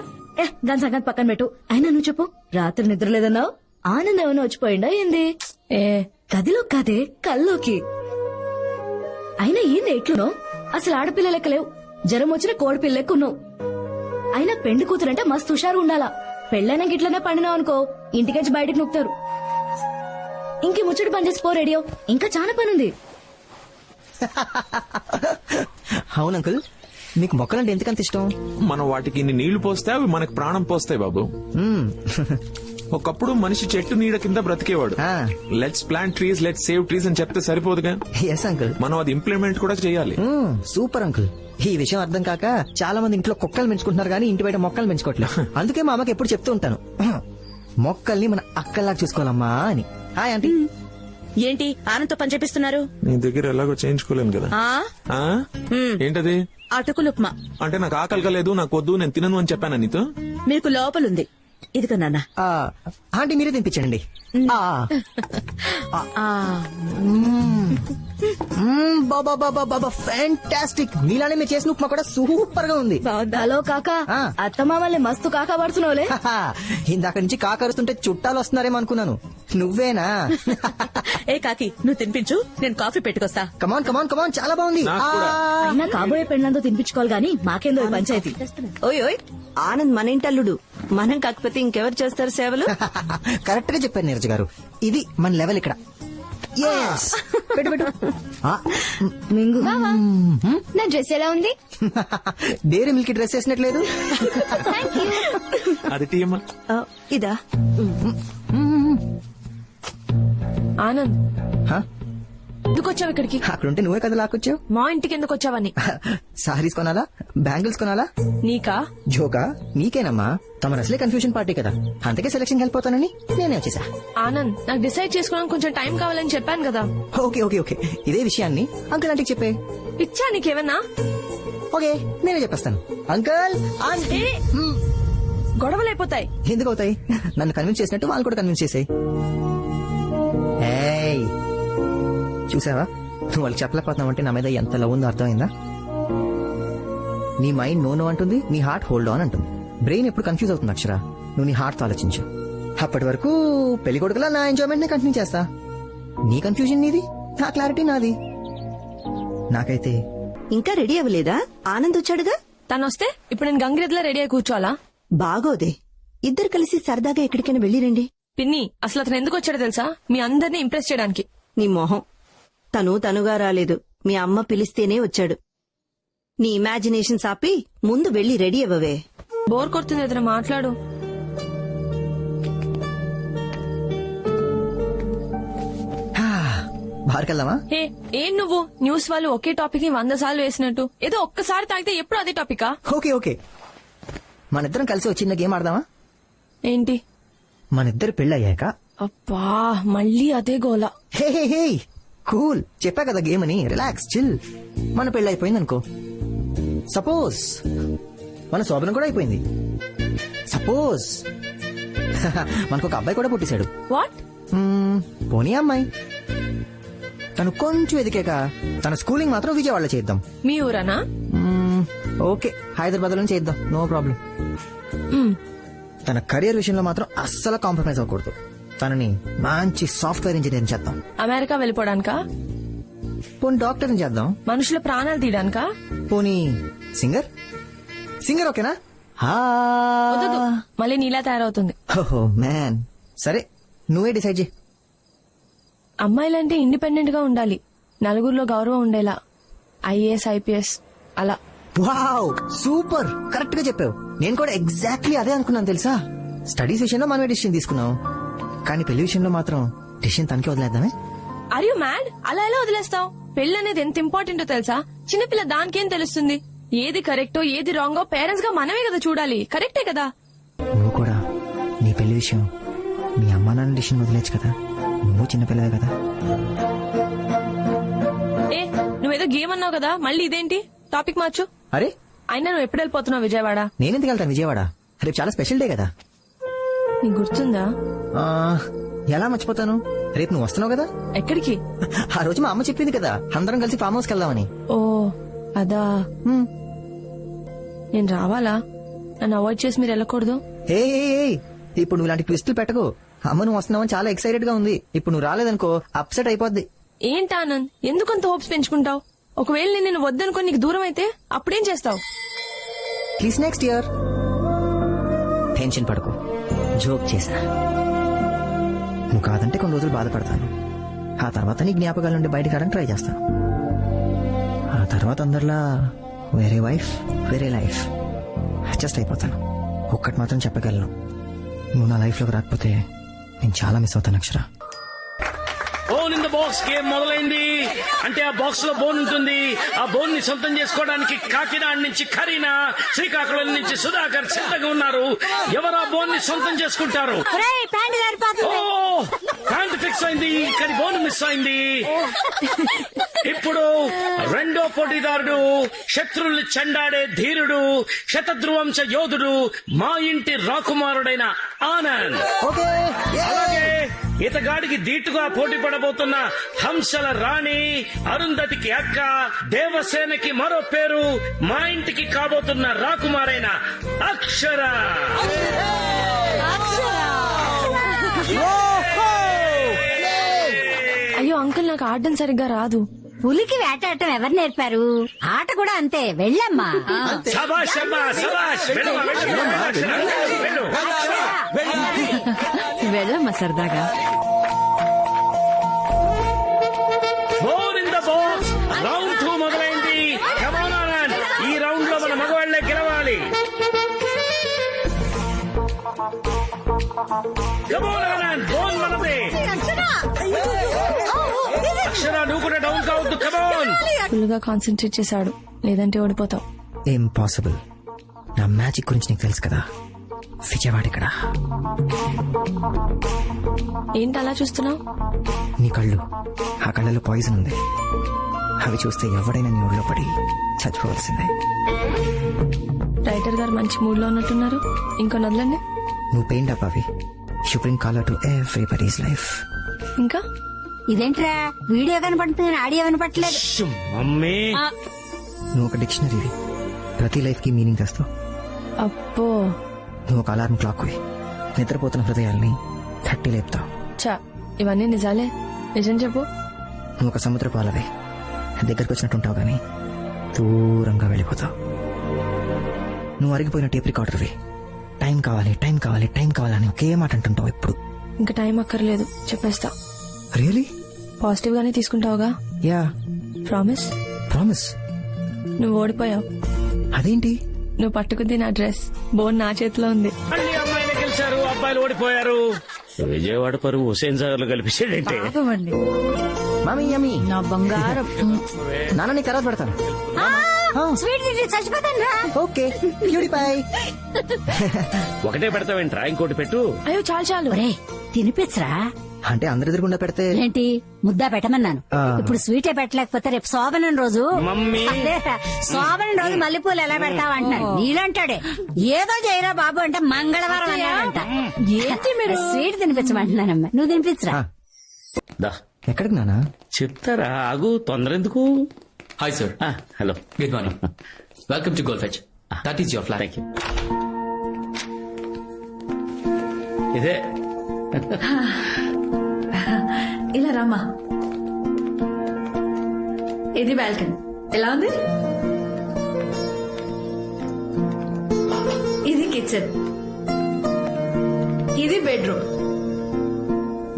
దాని సంగతి పక్కన పెట్టు. అయినా నువ్వు చెప్పు, రాత్రి నిద్ర లేదన్నావు. ఆనందం ఏమైనా వచ్చిపోయిందా ఏంది? గదిలో కాదే, కల్లోకి. అయినా ఏంది ఎట్లున్నావు? అసలు ఆడపిల్ల లెక్క లేవు. జ్వరం వచ్చిన కోడిపిల్ల లెక్క ఉన్నావు. అయినా పెండి కూతురంటే మస్తు హుషారు ఉండాలా. పెళ్ళైనా ఇట్లనే పండినావు అనుకో, ఇంటికెచ్చి బయటకు నొక్కుతారు. ఇంకే ముచ్చటి పని చేసి పో రేడియో, ఇంకా చాలా పనుంది. అవును అంకుల్, మీకు మొక్కలంటే ఎందుకంత ఇష్టం? మనం వాటికి ఇన్ని నీళ్లు పోస్తే అవి మనకు ప్రాణం పోస్తాయి బాబు. మ్మ్. ఒకప్పుడు మనిషి చెట్టు నీడ కింద బ్రతికేవాడు. ఆ. Let's plant trees, let's save trees అని చెప్తే సరిపోదుగా. Yes uncle. మనం అది ఇంప్లిమెంట్ కూడా చేయాలి. Super uncle. ఈ విషయం అర్థం కాక చాలా మంది ఇంట్లో కుక్కలు పెంచుకుంటున్నారు కానీ ఇంటి బయట మొక్కలు పెంచుకోవట్లేదు. అందుకే మా అమ్మకి ఎప్పుడు చెప్తూ ఉంటాను, మొక్కల్ని మన అక్కల్లాగా చూసుకోవాలమ్మా అని. Hi aunty. ఏంటి ఆనంద్తో పని చేపిస్తున్నారు? నీ దగ్గర ఎలాగో చేయించుకోలేను కదా. ఆ? ఏంటది? అటుకులు ఉప్మా. అంటే నాకు ఆకలి కలేదు, నాకు వద్దు, నేను తినను అని చెప్పాను నీతో. మీకు లోపలుంది. ఇదిగో నాన్న. ఆంటీ మీరే తినిపించండి. బాబా ఫ్యాంటాస్టిక్. మీలానే మీరు చేసిన ఉప్మా కూడా సూపర్ గా ఉంది. హలో కాకా, అత్తమామల్ని మస్తు కాకా పడుతున్నావులే. ఇందాక నుంచి కాకరుస్తుంటే చుట్టాలు వస్తున్నారేమో అనుకున్నాను. నువ్వేనా? ఏ కాకి, నువ్వు తినిపించు, నేను కాఫీ పెట్టుకొస్తా. కమాన్ కమాన్ కమాన్, చాలా బాగుంది. అయినా కాబోయే పెళ్ళంతో తినిపించుకోవాలి గానీ మాకేందో ఈ పంచాయతీ. ఓయ్ ఓయ్, ఆనంద్ మన ఇంటల్లుడు. మనం కాకపోతే ఇంకెవరు చేస్తారు సేవలు? కరెక్ట్ గా చెప్పారు నీరజ్ గారు. ఇది మన లెవెల్ ఇక్కడ. Yes. పెట్టు పెట్టు. మింగు నా డ్రెస్ ఎలా ఉంది? డైరీ మిల్క్ డ్రెస్ వేసినట్లేదు. అది టీయమ్మా. ఇదా? ఆనంద్, ఎందుకు వచ్చావు ఇక్కడికి? అక్కడుంటే నువ్వే కదా లాక్కొచ్చావు. మా ఇంటికి ఎందుకు వచ్చావని? సారీస్ కొనాలా, బ్యాంగిల్స్ కొనాలా? నీకా? జోకా? నీకేనమ్మా. తమ అసలే కన్ఫ్యూజన్ పార్టీ కదా, అందుకే సెలక్షన్ వెళ్ళిపోతానని నేనే వచ్చేసా. ఆనంద్, నాకు డిసైడ్ చేసుకోవడానికి కొంచెం టైం కావాలని చెప్పాను కదా. ఓకే ఓకే ఓకే, ఇదే విషయాన్ని అంకుల్ ఆంటీకి చెప్పే. పిచ్చా నీకేమన్నా? ఓకే, నేనే చెప్పేస్తాను. Uncle aunty. గొడవలు అయిపోతాయి. ఎందుకు అవుతాయి? నన్ను కన్విన్స్ చేసినట్టు వాళ్ళు కూడా కన్విన్స్ చేసాయి. చూసావా, నువ్వు వాళ్ళకి చెప్పలేకపోతున్నావు అంటే నా మీద ఎంత లవ్ ఉందో అర్థమైందా? నీ మైండ్ నో అంటుంది, నీ హార్ట్ హోల్డ్ ఆన్ అంటుంది. బ్రెయిన్ ఎప్పుడు కన్ఫ్యూజ్ అవుతుంది అక్షర. నువ్వు నీ హార్ట్ తో ఆలోచించు. అప్పటి వరకు పెళ్లి కొడుకులా నా ఎంజాయ్మెంట్ నే కంటిన్యూ చేస్తా. నీ కన్ఫ్యూజన్ నీది, నా క్లారిటీ నాది. నాకైతే ఇంకా రెడీ అవ్వలేదా? ఆనంద్ వచ్చాడుగా. తను వస్తే ఇప్పుడు నేను గంగిరెద్దులా రెడీ అయి కూర్చోవాలా? బాగోదే, ఇద్దరు కలిసి సరదాగా ఎక్కడికైనా వెళ్ళిరండి. పిన్ని, అసలు అతను ఎందుకు వచ్చాడో తెలుసా? మీ అందరినీ ఇంప్రెస్ చేయడానికి. నీ మొహం. తనుగా రాలేదు, మీ అమ్మ పిలిస్తేనే వచ్చాడు. నీ ఇమాజినేషన్ ఆపి ముందు వెళ్లి రెడీ అవ్వవే. బోర్ కొడుతుంది, ఏదైనా మాట్లాడు. బార్కెళ్దామా? ఏం నువ్వు న్యూస్ వాళ్ళు ఒకే టాపిక్ ని 100 సార్లు వేసినట్టు, ఏదో ఒక్కసారి తాగితే ఎప్పుడు అదే టాపికా? ఓకే ఓకే, మనిద్దరం కలిసి ఒక చిన్న గేమ్ ఆడదామా? ఏంటి? మనిద్దరు పెళ్ళయ్యాక. అబ్బా, మళ్ళీ అదే గోలా. హే హే హే, కూల్. చెప్పా కదా గేమ్ అని, రిలాక్స్ చిల్. మన పెళ్లి అయిపోయింది అనుకో. సపోజ్ మన శోభనం కూడా అయిపోయింది. సపోజ్ మనకు ఒక అబ్బాయి కూడా పుట్టేశాడు. వాట్? పోనీ అమ్మాయి. తను కొంచెం ఎదికాక తన స్కూలింగ్ మాత్రం విజయవాడలో చేద్దాం. మీ ఊరనా? ఓకే, హైదరాబాద్ లో చేద్దాం, నో ప్రాబ్లం. తన కెరియర్ విషయంలో మాత్రం అస్సలు కాంప్రమైజ్ అవ్వకూడదు. తనని మంచి సాఫ్ట్వేర్ ఇంజనీర్ చేద్దాం. అమెరికా వెళ్ళిపోవడానికా? పోనీ డాక్టర్ చేద్దాం. మనుషుల ప్రాణాలు తీయడానికా? పోనీ సింగర్. సింగర్ ఓకేనా? వద్దు, మళ్ళీ నీలా తయారవుతుంది. ఓహో మ్యాన్, సరే నువ్వే డిసైడ్ చేయి. అమ్మాయిలంటే ఇండిపెండెంట్ గా ఉండాలి, నలుగురిలో గౌరవం ఉండేలా. ఐఏఎస్, ఐపీఎస్ అలా. వావ్, సూపర్, కరెక్ట్ గా చెప్పావు. నేను కూడా ఎగ్జాక్ట్లీ అదే అనుకున్నాను తెలుసా. స్టడీస్ విషయంలో మనమే డిసిషన్ తీసుకున్నాం, కానీ పెళ్లి విషయంలో మాత్రం డిసిషన్ తనకే వదిలేద్దామే. Are you mad? అలా ఎలా వదిలేస్తావు? పెళ్లి అనేది ఎంత ఇంపార్టెంటో తెలుసా? చిన్నపిల్ల దానికేం తెలుస్తుంది? ఏది కరెక్టో ఏది రాంగో పేరెంట్స్ గా మనమే కదా చూడాలి. కరెక్టే కదా? నువ్వు కూడా నీ పెళ్లి విషయం మీ అమ్మా నాన్న డిసిషన్ వదిలేచ్చు కదా, నువ్వు చిన్నపిల్లవే కదా. నువ్వేదో గేమ్ అన్నావు కదా, మళ్ళీ ఇదేంటి? టాపిక్ మార్చు. అరే అయినా నువ్వు ఎప్పుడు వెళ్ళిపోతున్నావు విజయవాడ? నేనెందుకు వెళ్తాను విజయవాడ? రేపు చాలా స్పెషల్ డే కదా. నీకు గుర్తుందా? ఎలా మర్చిపోతాను, రేపు నువ్వు వస్తున్నావు కదా. ఎక్కడికి? ఆ రోజు మా అమ్మ చెప్పింది కదా, అందరం కలిసి ఫామ్ హౌస్కి వెళ్దామని. ఓ అదా, నేను రావాలా? నన్ను అవాయిడ్ చేసి మీరు వెళ్ళకూడదు. ఏ ఇప్పుడు నువ్వు ఇలాంటి ట్విస్టులు పెట్టకు. అమ్మ నువ్వు వస్తున్నావని చాలా ఎక్సైటెడ్ గా ఉంది. ఇప్పుడు నువ్వు రాలేదనుకో అప్సెట్ అయిపోద్ది. ఏంటి ఆనంద్, ఎందుకంత హోప్స్ పెంచుకుంటావు? ఒకవేళ నేను వద్దనుకో నీకు దూరం అయితే అప్పుడేం చేస్తావు? Please next year. టెన్షన్ పడకు, జోక్ చేసా. నువ్వు కాదంటే కొన్ని రోజులు బాధపడతాను, ఆ తర్వాత నీ జ్ఞాపకాల నుండి బయటకు రావడానికి ట్రై చేస్తాను. ఆ తర్వాత అందరిలా వేరే వైఫ్ వేరే లైఫ్ అడ్జస్ట్ అయిపోతాను. ఒక్కటి మాత్రం చెప్పగలను, నువ్వు నా లైఫ్లోకి రాకపోతే నేను చాలా మిస్ అవుతాను Akshara. Bone in the box game మొదలైంది. అంటే ఆ బాక్స్ లో బోన్ ఉంటుంది. ఆ బోన్ ని సొంతం చేసుకోవడానికి కాకినాడ నుంచి కరీనా, శ్రీకాకుళం నుంచి సుధాకర్ సిద్ధంగా ఉన్నారు. ఎవరు ఆ బోన్ ని సొంతం చేసుకుంటారు? ఓ ప్యాంట్ ఫిక్స్ అయింది, కానీ బోన్ మిస్ అయింది. ఇప్పుడు రెండో పోటీదారుడు, శత్రువుల్ని చెండాడే ధీరుడు, శతధ్రువంశ యోధుడు, మా ఇంటి రాకుమారుడైన ఆనంద్. అలాగే ఇతగాడికి ధీటుగా పోటీ పడబోతున్న హంసల రాణి, అరుంధతికి అక్క, దేవసేనకి మరో పేరు, మా ఇంటికి కాబోతున్న రాకుమారైన అక్షర. అయ్యో అంకుల్, నాకు ఆడడం సరిగ్గా రాదు. పులికి వేటాడటం ఎవరు నేర్పారు? ఆట కూడా అంతే, వెళ్ళమ్మా. శభాష్ అమ్మా, శభాష్. వెళ్ళు. వెళ్ళమ్మా సరదాగా. Bone in the box round 2 మొదలైంది. Come on, ఆనంద్, ఈ రౌండ్ లో మన మగవాళ్లే గెలవాలి. Come on, ఆనంద్, బోన్ మనదే. అక్షర, నువ్వు కూడా డౌన్ కావద్దు. Come on. ఫుల్ గా కాన్సన్ట్రేట్ చేశాడు, లేదంటే ఓడిపోతావు. ఇంపాసిబుల్. నా మ్యాజిక్ గురించి నీకు తెలుసు కదా, విజయవాడ ఇక్కడ. ఏంటి అలా చూస్తున్నావు? నీ కళ్ళు, ఆ కళ్ళలో పాయిజన్ ఉంది. అవి చూస్తే ఎవడైనా నీ ఊళ్ళో పడి చచ్చిపోవాల్సిందే. రైటర్ గారు మంచి మూడ్ లో ఉన్నట్టున్నారు, ఇంకో నదులండి. నువ్వు పెయింట్ అప్ అవి. You bring colour to everybody's life. ఇంకా ఇదేంట్రా వీడియో కనపడుతుంది, ఆడియో వినపట్లేదు. మమ్మీ, నువ్వు ఒక డిక్షనరీవి, ప్రతి లైఫ్ కి మీనింగ్ తెస్తావు. అబ్బో, నువ్వు ఒక అలారం క్లాక్ వి, నిద్రపోతున్న హృదయాల్ని తట్టి లేపుతావు. చా ఇవన్నీ నిజాలే. నిజం చెప్పు. నువ్వు ఒక సముద్ర పాలవే, దగ్గరకు వచ్చినట్టుంటావు గానీ దూరంగా వెళ్ళిపోతావు. నువ్వు అరిగిపోయిన టేప్ రికార్డర్వి, టైం కావాలి టైం కావాలి టైం కావాలని ఒకే మాట అంటుంటావు ఎప్పుడు. ఇంకా టైం అక్కర్లేదు, చెప్పేస్తా. రియలీ? పాజిటివ్ గానే తీసుకుంటావుగా? యా. ప్రామిస్? ప్రామిస్. నువ్వు ఓడిపోయావు. అదేంటి? నువ్వు పట్టుకుంది నా డ్రెస్, బోన్ నా చేతిలో ఉంది. అన్ని అమ్మాయిలు గెలిచారు, అబ్బాయిలు ఓడిపోయారు. విజయవాడ పరువు హుసేన్ సాగర్ లో కలిపించాడంటే. మమ్మీ యమ్మీ, నా బంగారం. నాన్న నీ తర్వాత పెడతాను. స్వీట్ తింటే చచ్చిపోతాను రా. Okay purify. ఒకటే పెడతావేంట్రా, ఇంకోటి పెట్టు. అయ్యో చాలు చాలు. ఒరేయ్ తినిపించరా. అంటే అందరి ఎదురుగుండా పెడితే ఏంటి ముద్దా పెట్టమన్నాను. ఇప్పుడు స్వీటే పెట్టలేకపోతే రేపు శోభనం రోజు. మమ్మీ, శోభనం రోజు మల్లెపూలు ఎలా పెడతావు అంటాను. నీలంటాడే ఏదో చేయరా బాబు అంటే మంగళవారం అన్నాడంట. ఏంటి మీరు స్వీట్ తినిపించమంటున్నానమ్మా, నువ్వు తినిపించరా. దా. ఎక్కడికి నానా? చెప్తారా, ఆగు, తొందర ఎందుకు. Hi sir. Hello, good morning. Welcome to gold fetch. That is your flat. Thank you. ఇదే ఇలా రామా. ఇది బాల్కనీ, ఎలా ఉంది? ఇది కిచెన్, ఇది బెడ్రూమ్.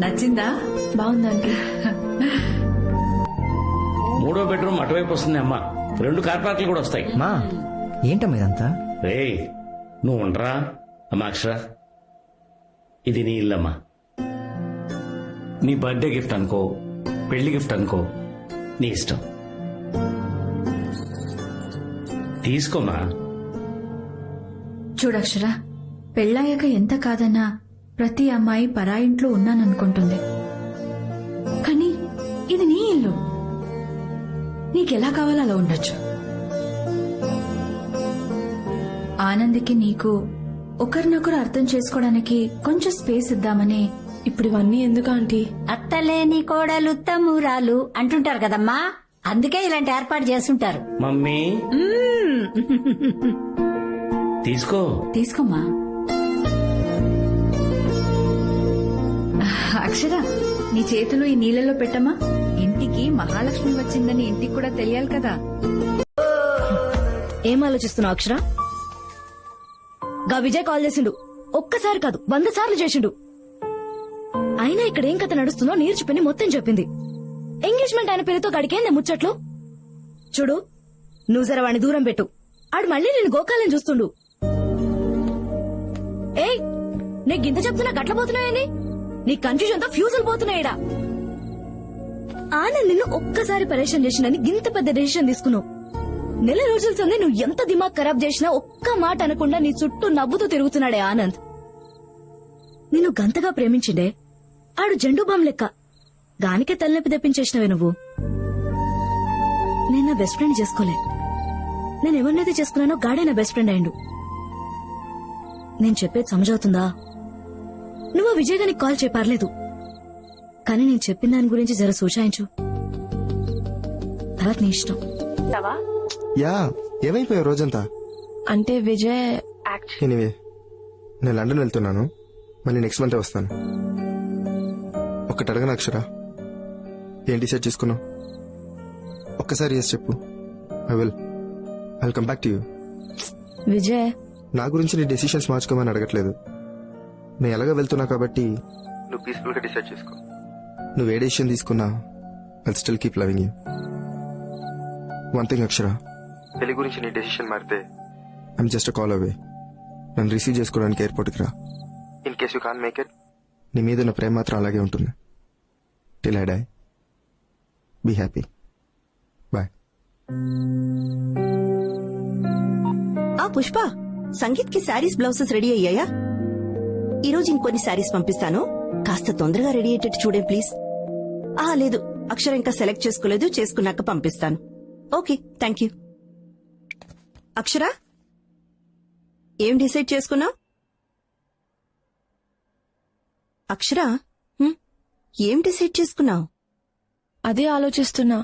నచ్చిందా? బాగుందండి. మూడో బెడ్రూమ్ అటువైపు వస్తుంది అమ్మా. 2 కార్ పార్కులు కూడా వస్తాయి. మా ఏంటమ్మా ఇదంతా? రేయ్, నువ్వు ఉండరా అమ్మా. అక్షర, ఇది నీ ఇల్లమ్మా. నీ బర్త్డే గిఫ్ట్ అనుకో, పెళ్లి గిఫ్ట్ అనుకో, నీ ఇష్టం. తీసుకోమా. చూడక్షరా, పెళ్ళాయాక ఎంత కాదన్నా ప్రతి అమ్మాయి పరాయింట్లో ఉన్నాననుకుంటుంది. కానీ ఇది నీ ఇల్లు, నీకెలా కావాలో అలా ఉండొచ్చు. ఆనందికి నీకు ఒకరినొకరు అర్థం చేసుకోవడానికి కొంచెం స్పేస్ ఇద్దామని. ఇప్పుడు ఇవన్నీ ఎందుకు ఆంటీ? అత్తలేని కోడలు తమ్మురాలు అంటుంటారు కదమ్మా, అందుకే ఇలాంటి ఏర్పాటు చేస్తుంటారు. మమ్మీ, తీసుకో. తీసుకోమ్మా. అక్షర, నీ చేతులు ఈ నీళ్ళలో పెట్టమ్మా. ఇంటికి మహాలక్ష్మి వచ్చిందని ఇంటికి కూడా తెలియాలి కదా. ఏం ఆలోచిస్తున్నావు అక్షర? గా విజయ్ కాల్ చేసిండు, ఒక్కసారి కాదు 100 సార్లు చేసిండు. అయినా ఇక్కడ ఏం కథ నడుస్తుందో నేర్చుకుని మొత్తం చెప్పింది. ఎంగేజ్మెంట్ అయిన పేరుతో గడికేందే ముచ్చట్లు. చూడు, నువ్వు జర వాడిని దూరం పెట్టు. ఆడు మళ్ళీ నేను గోకాలని చూస్తుండు. ఏయ్, నీ గింత చెప్తున్నా గట్ల పోతున్నాయని నీ కన్ఫ్యూజన్ తో ఫ్యూజులు పోతున్నాయిడా. ఆనంద్ నిన్ను ఒక్కసారి పరేషాన్ చేసినని గింత పెద్ద డెసిషన్ తీసుకున్నావు. నెల రోజుల సంది నువ్వు ఎంత దిమాగ్ ఖరాబ్ చేసినా ఒక్క మాట అనకుండా నీ చుట్టూ నవ్వుతూ తిరుగుతున్నాడే ఆనంద్. నిన్ను గంతగా ప్రేమించిండే ఆడు జెండు బామ్ లెక్క. గానికే తలనొప్పి తెప్పించేసినవే నువ్వు. నేను నా బెస్ట్ ఫ్రెండ్ చేసుకోలే. నేను ఎవరినైతే చేసుకున్నానో గాడే నా బెస్ట్ ఫ్రెండ్ అయిండు. నేను చెప్పేది సమజవుతుందా? నువ్వు విజయ్ గారికి కాల్ చేయపర్లేదు, కానీ నేను చెప్పిన దాని గురించి జర సూచాయించు. తర్వాత నీ ఇష్టం. యా, ఏమైపోయావు రోజంతా? అంటే విజయ్ ఎనీవే, నేను లండన్ వెళ్తున్నాను. మళ్ళీ నెక్స్ట్ మంత్ వస్తాను. ఒక్కటి అడగను అక్షర, ఏం డిసైడ్ చేసుకున్నావు? ఒక్కసారి ఎస్ చెప్పు. I come back to you. Vijay, నా గురించి నీ డెసిషన్స్ మార్చుకోమని అడగట్లేదు. నేను ఎలాగ వెళ్తున్నా కాబట్టి నువ్వు పీస్ఫుల్ గా డిసైడ్ చేసుకో. నువ్వు ఏ డెసిషన్ తీసుకున్నా I'll still keep loving you. One thing Akshara, పెళ్లి గురించి నీ డెసిషన్ మారితే ఐఎమ్ జస్ట్ కాల్ అవే. నన్ను రిసీవ్ చేసుకోవడానికి ఎయిర్పోర్ట్కి రా. In case you can make it, నీ మీద ఉన్న ప్రేమ మాత్రం అలాగే ఉంటుంది. Till I die. Be happy. Bye. ఆ పుష్ప, సంగీత్ కి శారీస్ బ్లౌజెస్ రెడీ అయ్యాయా? ఈరోజు ఇంకొన్ని శారీస్ పంపిస్తాను, కాస్త తొందరగా రెడీ అయ్యేటట్టు చూడే ప్లీజ్. లేదు, అక్షర ఇంకా సెలెక్ట్ చేసుకోలేదు, చేసుకున్నాక పంపిస్తాను. Okay, thank you. అక్షర, ఏం డిసైడ్ చేసుకున్నావు? అక్షర, ఏం డిసైడ్ చేసుకున్నావు? అదే ఆలోచిస్తున్నా,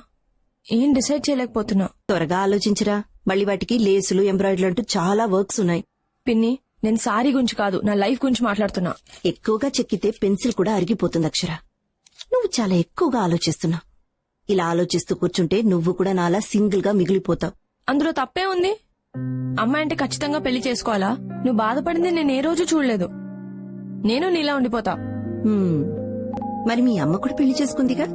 ఏం డిసైడ్ చేయలేకపోతున్నా. త్వరగా ఆలోచించరా, మళ్ళీ వాటికి లేసులు, ఎంబ్రాయిడరీ అంటూ చాలా వర్క్స్ ఉన్నాయి. పిన్ని, నేను సారీ గురించి కాదు, నా లైఫ్ గురించి మాట్లాడుతున్నా. ఎక్కువగా చెక్కితే పెన్సిల్ కూడా అరిగిపోతుంది అక్షర. నువ్వు చాలా ఎక్కువగా ఆలోచిస్తున్నావు. ఇలా ఆలోచిస్తూ కూర్చుంటే నువ్వు కూడా నాలా సింగిల్ గా మిగిలిపోతావు. అందులో తప్పే ఉంది? అమ్మాయి అంటే ఖచ్చితంగా పెళ్లి చేసుకోవాలా? నువ్వు బాధపడింది నేను ఏ రోజు చూడలేదు. నేను నీలా ఉండిపోతా. మరి మీ అమ్మ కూడా పెళ్లి చేసుకుందిగా,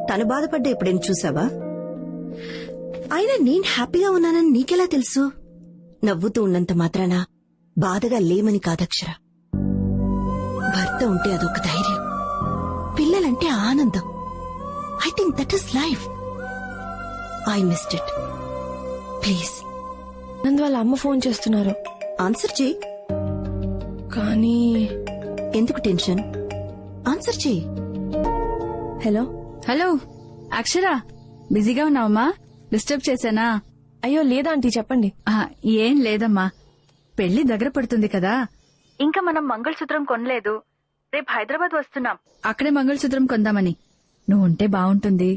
తను బాధపడ్డా ఎప్పుడైనా చూసావా? అయినా నేను హ్యాపీగా ఉన్నానని నీకెలా తెలుసు? నవ్వుతూ ఉన్నంత మాత్రాన బాధగా లేమని కాదక్షర. భర్త ఉంటే అదొక ధైర్యం, పిల్లలంటే ఆనందం. I think that is life. I missed it. Please. నందు వాళ్ళ అమ్మ ఫోన్ చేస్తున్నారు. ఆన్సర్ చేయి. కానీ ఎందుకు టెన్షన్? ఆన్సర్ చేయి. హలో. హలో అక్షర, బిజీగా ఉన్నావమ్మా? డిస్టర్బ్ చేశానా? అయ్యో లేదా ఆంటీ, చెప్పండి. ఏం లేదమ్మా, పెళ్లి దగ్గర పడుతుంది కదా, ఇంకా మనం మంగళసూత్రం కొనలేదు. రేపు హైదరాబాద్ వస్తున్నాం, అక్కడే మంగళసూత్రం కొందామని. నువ్వు ఉంటే బాగుంటుంది.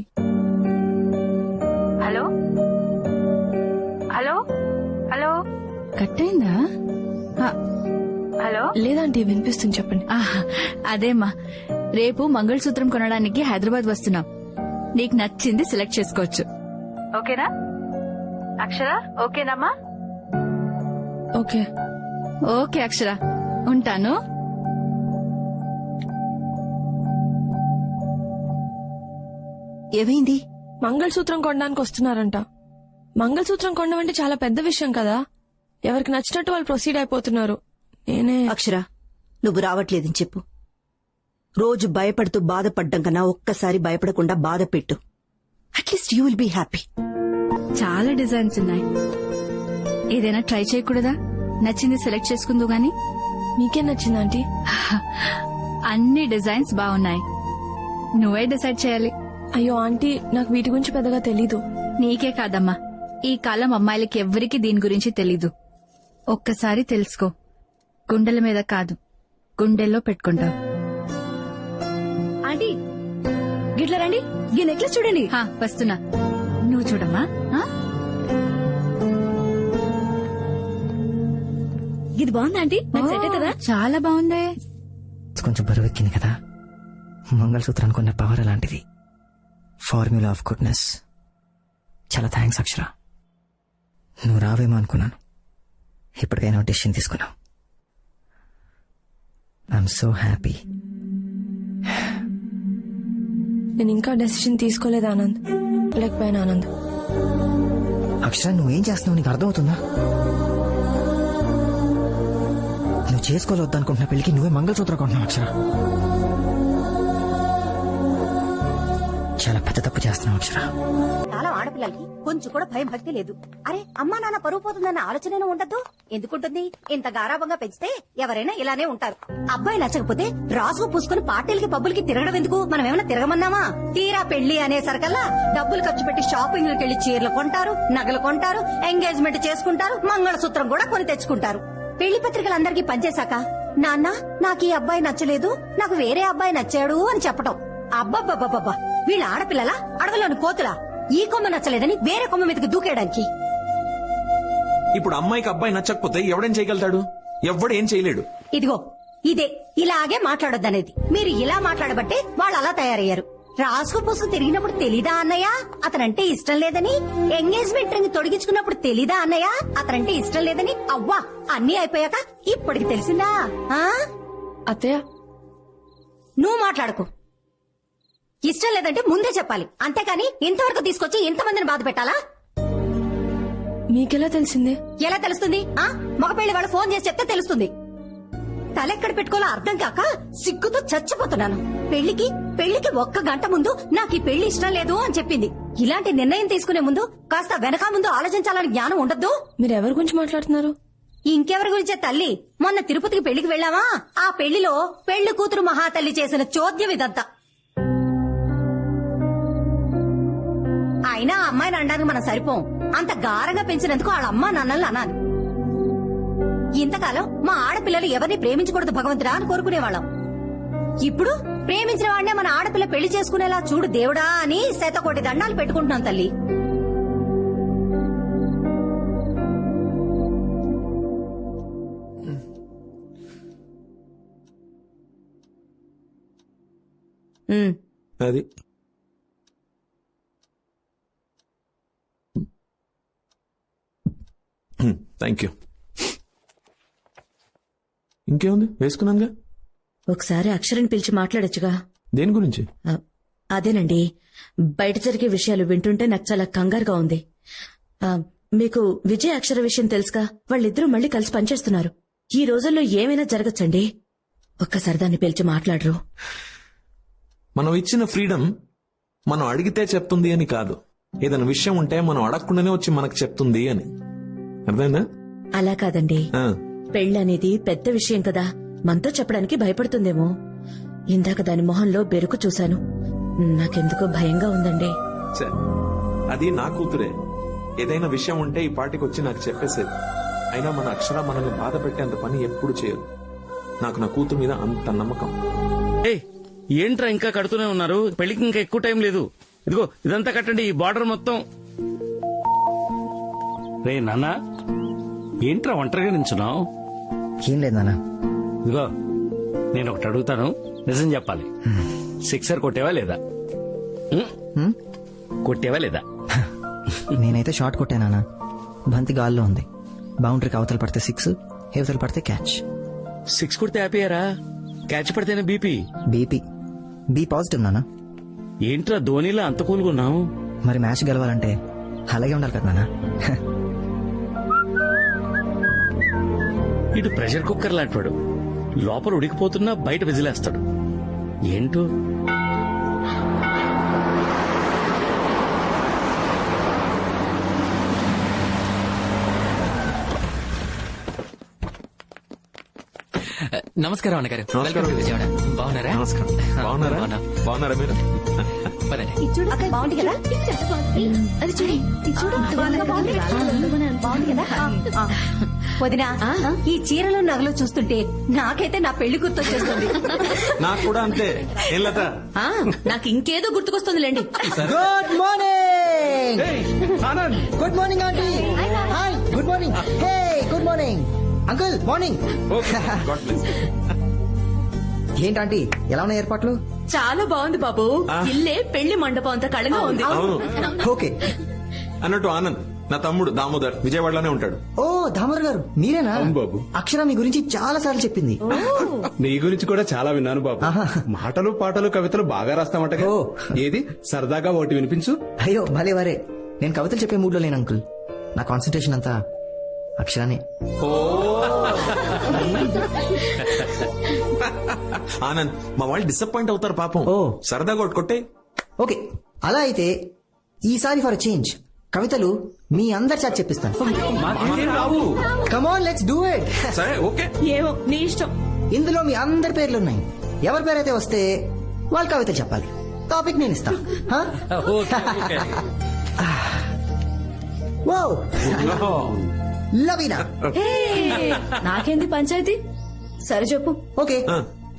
హలో హలో హలో, కట్టయిందా? హలో. లేదంటే వినిపిస్తుంది, చెప్పండి. అదేమ్మా, రేపు మంగళసూత్రం కొనడానికి హైదరాబాద్ వస్తున్నాం. నీకు నచ్చింది సెలెక్ట్ చేసుకోవచ్చు. ఓకేనా అక్షర? ఓకేనమ్మా? ఓకే. ఓకే అక్షర, ఉంటాను. ఏమైంది? మంగళసూత్రం కొనడానికి వస్తున్నారంట. మంగళసూత్రం కొనడం అంటే చాలా పెద్ద విషయం కదా. ఎవరికి నచ్చినట్టు వాళ్ళు ప్రొసీడ్ అయిపోతున్నారు. నేనే. అక్షర, నువ్వు రావట్లేదని చెప్పు. రోజు భయపడుతూ బాధపడ్డం కన్నా ఒక్కసారి భయపడకుండా బాధ పెట్టు. At least you will be happy. చాలా డిజైన్స్ ఉన్నాయి, ఏదైనా ట్రై చేయకూడదా? నచ్చింది సెలెక్ట్ చేసుకుందు గాని. మీకేం నచ్చింది ఆంటీ? అన్ని డిజైన్స్ బాగున్నాయి, నువ్వే డిసైడ్ చేయాలి. అయ్యో ఆంటీ, నాకు వీటి గురించి పెద్దగా తెలీదు. నీకే కాదమ్మా, ఈ కాలం అమ్మాయిలకి ఎవ్వరికీ దీని గురించి తెలీదు. ఒక్కసారి తెలుసుకో, గుండెల మీద కాదు గుండెల్లో పెట్టుకుంటావు. ఆంటీ, గిట్ల రండి, ఈ నెక్లెస్ చూడండి. వస్తున్నా, నువ్వు చూడమ్మా. ఇది బాగుందా ఆంటీ? నాకు సెట్ అవుతుందా? చాలా బాగుందే. కొంచెం బరువెక్కింది కదా. మంగళసూత్రానికి ఉన్న పవర్ అలాంటిది. Formula of goodness. చాలా థ్యాంక్స్ అక్షర. నువ్వు రావేమో అనుకున్నాను, ఇప్పటికైనా డెసిషన్ తీసుకున్నావు. I'm so happy. నేను ఇంకా డెసిషన్ తీసుకోలేదు ఆనంద్, లేకపోయినా ఆనంద్. అక్షర నువ్వేం చేస్తున్నావు నీకు అర్థమవుతుందా? నువ్వు చేసుకోవద్దనుకుంటున్న పెళ్లికి నువ్వే మంగళసూత్రం కొంటున్నావు అక్షర. చాలా పెద్ద తప్పు చేస్తున్నావు అక్షర. చాలా ఆడపిల్లలకి కొంచెం కూడా భయం భక్తి లేదు. అరే అమ్మా నాన్న పరువు పోతుందన్న ఆలోచన ఉండద్దు. ఎందుకుంటుంది? ఇంత గారాభంగా పెంచితే ఎవరైనా ఇలానే ఉంటారు. అబ్బాయి నచ్చకపోతే రాసుకు పూసుకుని పార్టీలకి పబ్బులకి తిరగడం ఎందుకు? మనం ఏమైనా తిరగమన్నామా? తీరా పెళ్లి అనేసరికల్లా డబ్బులు ఖర్చు పెట్టి షాపింగ్లకు వెళ్లి చీరలు కొంటారు, నగలు కొంటారు, ఎంగేజ్మెంట్ చేసుకుంటారు, మంగళసూత్రం కూడా కొని తెచ్చుకుంటారు. పెళ్లి పత్రికలందరికీ పనిచేశాక నాన్న నాకు ఈ అబ్బాయి నచ్చలేదు, నాకు వేరే అబ్బాయి నచ్చాడు అని చెప్పటం. అబ్బబ్బబ్బబ్బబ్బా, వీళ్ళ ఆడపిల్లలా అడవిలోని కోతులా? ఈ కొమ్మ నచ్చలేదని వేరే కొమ్మ మీదకి దూకేయడానికి. ఇప్పుడు అమ్మాయికి అబ్బాయి నచ్చకపోతే ఎవడేం చేయగలుగుతాడు? ఎవ్వడేం చేయలేడు. ఇదిగో ఇదే ఇలాగే మాట్లాడొద్దనేది. మీరు ఇలా మాట్లాడబట్టే వాళ్ళు అలా తయారయ్యారు. రాసుకు పూసుకు తిరిగినప్పుడు తెలీదా అన్నయ్య అతనంటే ఇష్టం లేదని? ఎంగేజ్మెంట్ రింగ్ తొడిగించుకున్నప్పుడు తెలీదా అన్నయ్య అతనంటే ఇష్టం లేదని? అవ్వా అన్నీ అయిపోయాక ఇప్పటికి తెలిసిందా? అత్తయ్య నువ్వు మాట్లాడకు. ఇష్టం లేదంటే ముందే చెప్పాలి, అంతేకాని ఇంతవరకు తీసుకొచ్చి ఇంతమందిని బాధ పెట్టాలా? మీకెలా తెలిసిందే? ఎలా తెలుస్తుంది? మగ పెళ్లి వాళ్ళు ఫోన్ చేసి చెప్తే తెలుస్తుంది. తలెక్కడ పెట్టుకోవాలో అర్థం కాక సిగ్గుతో చచ్చిపోతున్నాను. పెళ్లికి 1 గంట ముందు నాకు ఈ పెళ్లి ఇష్టం లేదు అని చెప్పింది. ఇలాంటి నిర్ణయం తీసుకునే ముందు కాస్త వెనక ముందు ఆలోచించాలని జ్ఞానం ఉండద్దు? మీరు ఎవరి గురించి మాట్లాడుతున్నారు? ఇంకెవరి గురించే తల్లి. మొన్న తిరుపతికి పెళ్లికి వెళ్ళావా? ఆ పెళ్లిలో పెళ్లి కూతురు మహాతల్లి చేసిన చోద్యం ఇదంతా. అయినా ఆ అమ్మాయిని అనడానికి మనం సరిపోం. అంత గారంగా పెంచినందుకు వాళ్ళ అమ్మా నాన్నల్ని అనాలి. ఇంతకాలం మా ఆడపిల్లలు ఎవరిని ప్రేమించకూడదు భగవంతుడా అని కోరుకునేవాళ్ళం. ఇప్పుడు ప్రేమించిన వాడినే మన ఆడపిల్ల పెళ్లి చేసుకునేలా చూడు దేవుడా అని 100 కోటి దండాలు పెట్టుకుంటున్నాం తల్లి. అది థ్యాంక్ యూ. ఇంకేముంది, వేసుకున్నానుగా. ఒకసారి అక్షరని పిలిచి మాట్లాడొచ్చుగా. దేని గురించి? అదేనండి, బయట జరిగే విషయాలు వింటుంటే నాకు చాలా కంగారుగా ఉంది. మీకు విజయ్ అక్షర విషయం తెలుసుగా? వాళ్ళిద్దరూ మళ్ళీ కలిసి పనిచేస్తున్నారు. ఈ రోజుల్లో ఏమైనా జరగచ్చండి. ఒక్కసారి దాన్ని పిలిచి మాట్లాడరు. మనం ఇచ్చిన ఫ్రీడమ్ మనం అడిగితే చెప్తుంది అని కాదు. ఏదైనా విషయం ఉంటే మనం అడగకుండానే వచ్చి మనకు చెప్తుంది అని. అర్థమైందా? అలా కాదండి, పెళ్ళనేది పెద్ద విషయం కదా, మనతో చెప్పడానికి భయపడుతుందేమో. ఇందాక దాని మొహంలో బెరుకు చూశాను. నాకెందుకో భయంగా ఉందండి. అది నా కూతురే. ఏదైనా విషయం ఉంటే ఈ పాటికి వచ్చి నాకు చెప్పేసేది. అయినా మన అక్షర మనల్ని బాధ పెట్టేంత పని ఎప్పుడు చేయదు. నాకు నా కూతురు మీద అంత నమ్మకం. ఏంట్రా ఇంకా కడుతూనే ఉన్నారు? పెళ్లికి ఇంకా ఎక్కువ టైం లేదు. ఇదిగో ఇదంతా కట్టండి, ఈ బార్డర్ మొత్తం. రే నాన్న, ఏంట్రా ఒంటరిగా నించున్నావు? ఏం లేదు నాన్న. ఇదిగో నేను ఒకటి అడుగుతాను, నిజం చెప్పాలి. సిక్సర్ కొట్టేవా లేదా? కొట్టేవా లేదా? నేనైతే షార్ట్ కొట్టానా? బంతి గాల్లో ఉంది. బౌండరీకి అవతల పడితే 6, హేవతలు పడితే క్యాచ్. 6 కొడితే హ్యాపీయరా? క్యాచ్ పడితేనే బీపీ. బి పాజిటివ్ నాన్న. ఏంట్రా ధోనిలా అంత కూల్గా ఉన్నావు? మరి మ్యాచ్ గెలవాలంటే అలాగే ఉండాలి కదా నాన్న. ఇటు ప్రెషర్ కుక్కర్ లాంటివాడు. లోపల ఉడికిపోతున్నా బయట విజిలేస్తాడు. ఏంటో నమస్కారం అన్నగారు. విజయవాడ. బాగున్నారా? బాగున్నారా మీరు? బాగుంది కదా? అది చూడు, బాగుంది కదా? వదినా, ఈ చీరలు నగలు చూస్తుంటే నాకైతే నా పెళ్లి గుర్తొచ్చేస్తుంది. నాకు కూడా అంతే. నాకు ఇంకేదో గుర్తుకొస్తుందిలేండి. Good morning. Good morning aunty. Hi, good morning. Hey, good morning uncle. Morning. ఏంటంటీ, ఎలా ఉన్నాయి ఏర్పాట్లు? చాలా బాగుంది బాబు. ఇల్లే పెళ్లి మండపం అంత కళగా ఉంది. ఓకే. అన్నట్టు ఆనంద్ నా తమ్ముడు దామోదర్ విజయవాడలోనే ఉంటాడు. ఓ దామోదర్ గారు మీరేనా? బాబు, అక్షర మీ గురించి చాలా సార్లు చెప్పింది. నీ గురించి కూడా చాలా విన్నాను బాబు. మాటలు పాటలు కవితలు బాగా రాస్తామట. ఏది సరదాగా ఒకటి వినిపించు. అయ్యో భలే వరే, నేను కవితలు చెప్పే మూడ్ లో లేను అంకుల్. నా కాన్సన్ట్రేషన్ అంతా అక్షరానే. ఆనంద్, మా వాళ్ళు డిసప్పాయింట్ అవుతారు పాపం. సరదాగా కొట్టే. ఓకే, అలా అయితే ఈసారి ఫర్ చేంజ్ కవితలు మీ అందరి చేత చెప్పిస్తాను. కమాన్, లెట్స్ డూ ఇట్. సరే, ఓకే. ఏమో నీ ఇష్టం. ఇందులో మీ అందరి పేర్లు ఉన్నాయి. ఎవరి పేరైతే వస్తే వాళ్ళు కవిత చెప్పాలి. టాపిక్ నేను ఇస్తా. లవీనా. నాకేంది పంచాయతీ? సరే చెప్పు. ఓకే,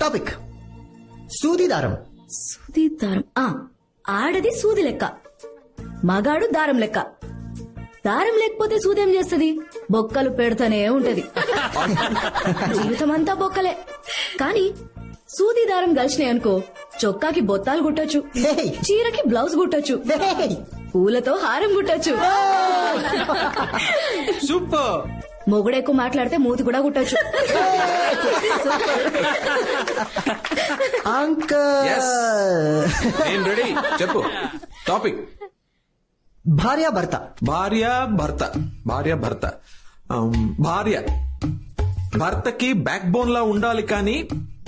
టాపిక్ సూది దారం. సూది దారం. ఆడది సూది లెక్క, మగాడు దారం లెక్క. దారం లేకపోతే సూదేం చేస్తది? బొక్కలు పెడతానే ఉంటది. జీవితం అంతా బొక్కలే. కానీ సూది దారం కలిసినాయి అనుకో, చొక్కాకి బొత్తాలు కుట్టొచ్చు, చీరకి బ్లౌజ్ కుట్టొచ్చు, పూలతో హారం కుట్టొచ్చు. సూపర్. మొగుడెక్కువ మాట్లాడితే మూతి కూడా కుట్టొచ్చు. నేను రెడీ. చెప్పు టాపిక్. భార్య భర్త. భార్య భర్త. భార్య భర్త. భార్య భర్తకి బ్యాక్ బోన్ లా ఉండాలి కానీ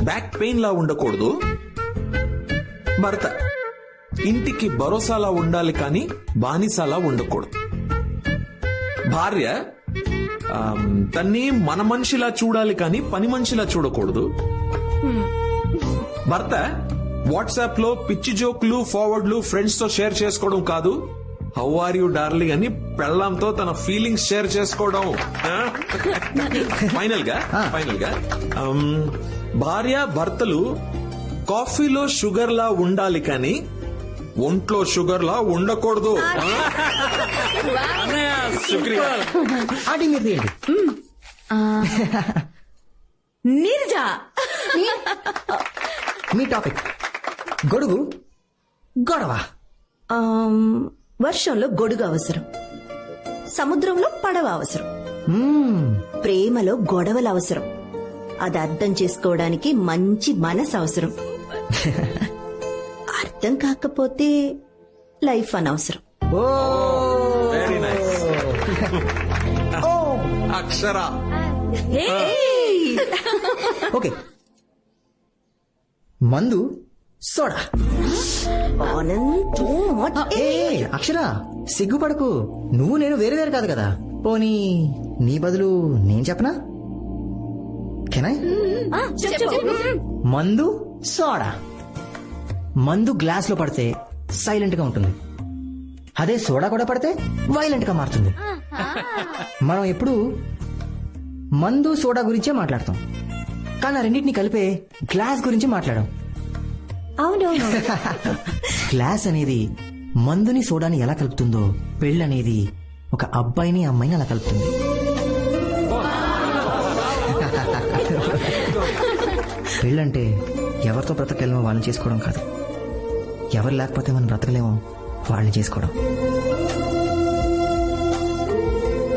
బ్యాక్ పెయిన్ లా ఉండకూడదు. భర్త ఇంటికి భరోసాలా ఉండాలి కానీ బానిసలా ఉండకూడదు. భార్య తన్ని మన మనిషిలా చూడాలి కానీ పని మనిషిలా చూడకూడదు. భర్త వాట్సాప్ లో పిచ్చి జోకులు, ఫార్వర్డ్లు ఫ్రెండ్స్ తో షేర్ చేసుకోవడం కాదు, హౌ ఆర్ యూ డార్లింగ్ అని పెళ్ళాంతో తన ఫీలింగ్స్ షేర్ చేసుకోవడం. ఫైనల్ గా భార్య భర్తలు కాఫీలో షుగర్ లా ఉండాలి కానీ ఒంట్లో షుగర్ లా ఉండకూడదు. అది మీరు తీయండి. నీరజ. మీ టాపిక్ గొడుగు గొడవ. వర్షంలో గొడుగు అవసరం, సముద్రంలో పడవ అవసరం, ప్రేమలో గొడవలు అవసరం, అది అర్థం చేసుకోవడానికి మంచి మనసు అవసరం, అర్థం కాకపోతే లైఫ్ అనవసరం. Very nice. అక్షర. ఓకే, మందు సోడా. అక్షర, సిగ్గుపడకు. నువ్వు నేను వేరు వేరు కాదు కదా. పోనీ నీ బదులు నేను చెప్పనా? కెనాయ్? మందు సోడా. మందు గ్లాస్ లో పడితే సైలెంట్ గా ఉంటుంది, అదే సోడా కూడా పడితే వైలెంట్ గా మారుతుంది. మనం ఎప్పుడు మందు సోడా గురించే మాట్లాడతాం, కానీ ఆ రెండింటిని కలిపే గ్లాస్ గురించి మాట్లాడాం. అవునవును. గ్లాస్ అనేది మందుని సోడాని ఎలా కలుపుతుందో, పెళ్ళనేది ఒక అబ్బాయిని అమ్మాయిని అలా కలుపుతుంది. పెళ్ళంటే ఎవరితో బ్రతకలేమో వాళ్ళని చేసుకోవడం కాదు, ఎవరు లేకపోతే మనం బ్రతకలేమో వాళ్ళని చేసుకోవడం.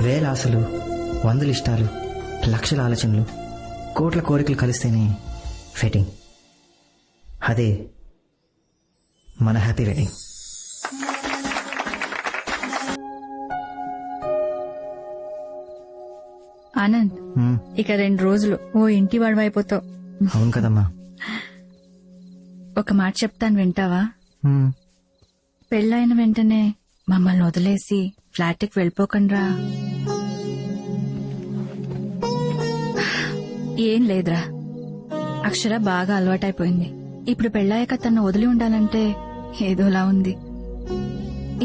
వేల ఆశలు, వందల ఇష్టాలు, లక్షల ఆలోచనలు, కోట్ల కోరికలు కలిస్తేనే వెడ్డింగ్. అదే మన హ్యాపీ వెడ్డింగ్. ఆనంద్, ఇక 2 రోజులు ఓ ఇంటి వాడివైపోతావు. అవును కదమ్మా. ఒక మాట చెప్తాను, వింటావా? పెళ్ళైన వెంటనే మమ్మల్ని వదిలేసి ఫ్లాట్కి వెళ్ళిపోకండ్రా. ఏం లేదురా, అక్షర బాగా అలవాటైపోయింది. ఇప్పుడు పెళ్ళాక తను వదిలి ఉండాలంటే ఏదోలా ఉంది.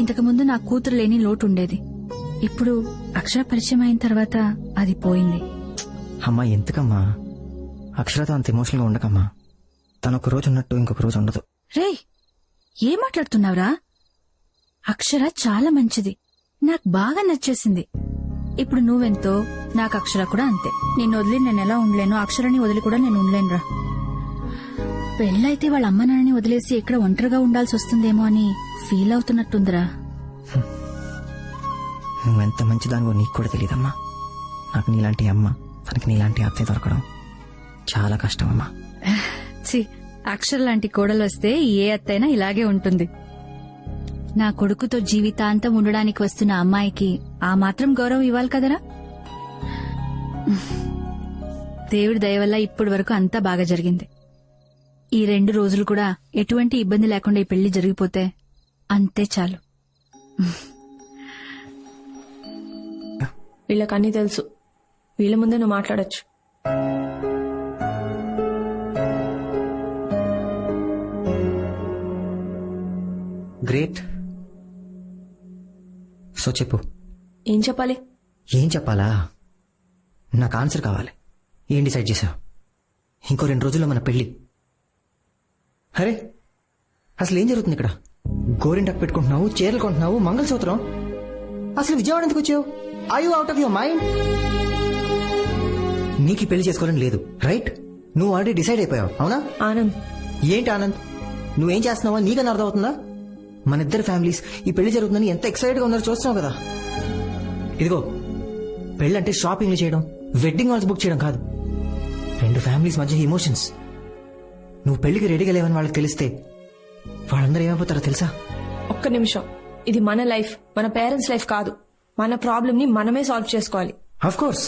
ఇంతకు ముందు నా కూతురు లేని లోటు ఉండేది, ఇప్పుడు అక్షర పరిచయం అయిన తర్వాత అది పోయింది. అమ్మా ఎందుకమ్మా అక్షరతో అంత ఎమోషనల్ గా ఉండకమ్మా. తను ఒక రోజు ఉన్నట్టు ఇంకొక రోజు ఉండదు. రేయ్, ఏం మాట్లాడుతున్నావురా? అక్షర చాలా మంచిది, నాకు బాగా నచ్చేసింది. ఇప్పుడు నువ్వెంతో నాకు అక్షర కూడా అంతే. నిన్ను వదిలి నేను ఎలా ఉండలేను, అక్షరాన్ని వదిలి కూడా నేను ఉండలేనురా. పెళ్ళైతే వాళ్ళ అమ్మ నాన్నని వదిలేసి ఇక్కడ ఒంటరిగా ఉండాల్సి వస్తుందేమో అని ఫీల్ అవుతున్నట్టుందిరా. నువ్వెంత మంచిదానివో నీకు కూడా తెలియదమ్మా. నాకు నీలాంటి అమ్మ, తనకి నీలాంటి అత్తయ్య దొరకడం చాలా కష్టం అమ్మా. ఛీ, అక్షర లాంటి కోడలు వస్తే ఏ అత్తైనా ఇలాగే ఉంటుంది. నా కొడుకుతో జీవితాంతం ఉండడానికి వస్తున్న అమ్మాయికి ఆ మాత్రం గౌరవం ఇవ్వాలి కదరా? దేవుడి దయ వల్ల ఇప్పటి వరకు అంతా బాగా జరిగింది. ఈ 2 రోజులు కూడా ఎటువంటి ఇబ్బంది లేకుండా ఈ పెళ్లి జరిగిపోతే అంతే చాలు. వీళ్ళకన్నీ తెలుసు. వీళ్ళ ముందే నువ్వు మాట్లాడొచ్చు. గ్రేట్. సో చెప్పు, ఏం చెప్పాలి? ఏం చెప్పాలా? నాకు ఆన్సర్ కావాలి. ఏం డిసైడ్ చేశావు? ఇంకో 2 రోజుల్లో మన పెళ్లి. అరే అసలు ఏం జరుగుతుంది ఇక్కడ? గోరింటాకు పెట్టుకుంటున్నావు, చీరలు కొంటున్నావు, మంగళసూత్రం. అసలు విజయవాడ ఎందుకు వచ్చావు? I you out of your mind? నీకు ఈ పెళ్లి చేసుకోవాలని లేదు, రైట్? నువ్వు ఆల్రెడీ డిసైడ్ అయిపోయావు, అవునా? ఆనంద్, ఏంటి ఆనంద్? నువ్వేం చేస్తున్నావో నీకన్నా అర్థం అవుతుందా? మన ఇద్దరు ఫ్యామిలీస్ ఈ పెళ్లి జరుగుతుందని ఎంత ఎక్సైటెడ్ గా ఉన్నారో చూస్తున్నావు కదా. ఇదిగో, పెళ్ళంటే షాపింగ్లు చేయడం, వెడ్డింగ్ హాల్స్ బుక్ చేయడం కాదు. 2 ఫ్యామిలీస్ మధ్య ఎమోషన్స్. నువ్వు పెళ్లికి రెడీగా లేవని వాళ్ళకి తెలిస్తే వాళ్ళందరూ ఏమైపోతారో తెలుసా? ఒక్క నిమిషం. ఇది మన లైఫ్, మన పేరెంట్స్ లైఫ్ కాదు. మన ప్రాబ్లం ని మనమే సాల్వ్ చేసుకోవాలి. ఆఫ్ కోర్స్,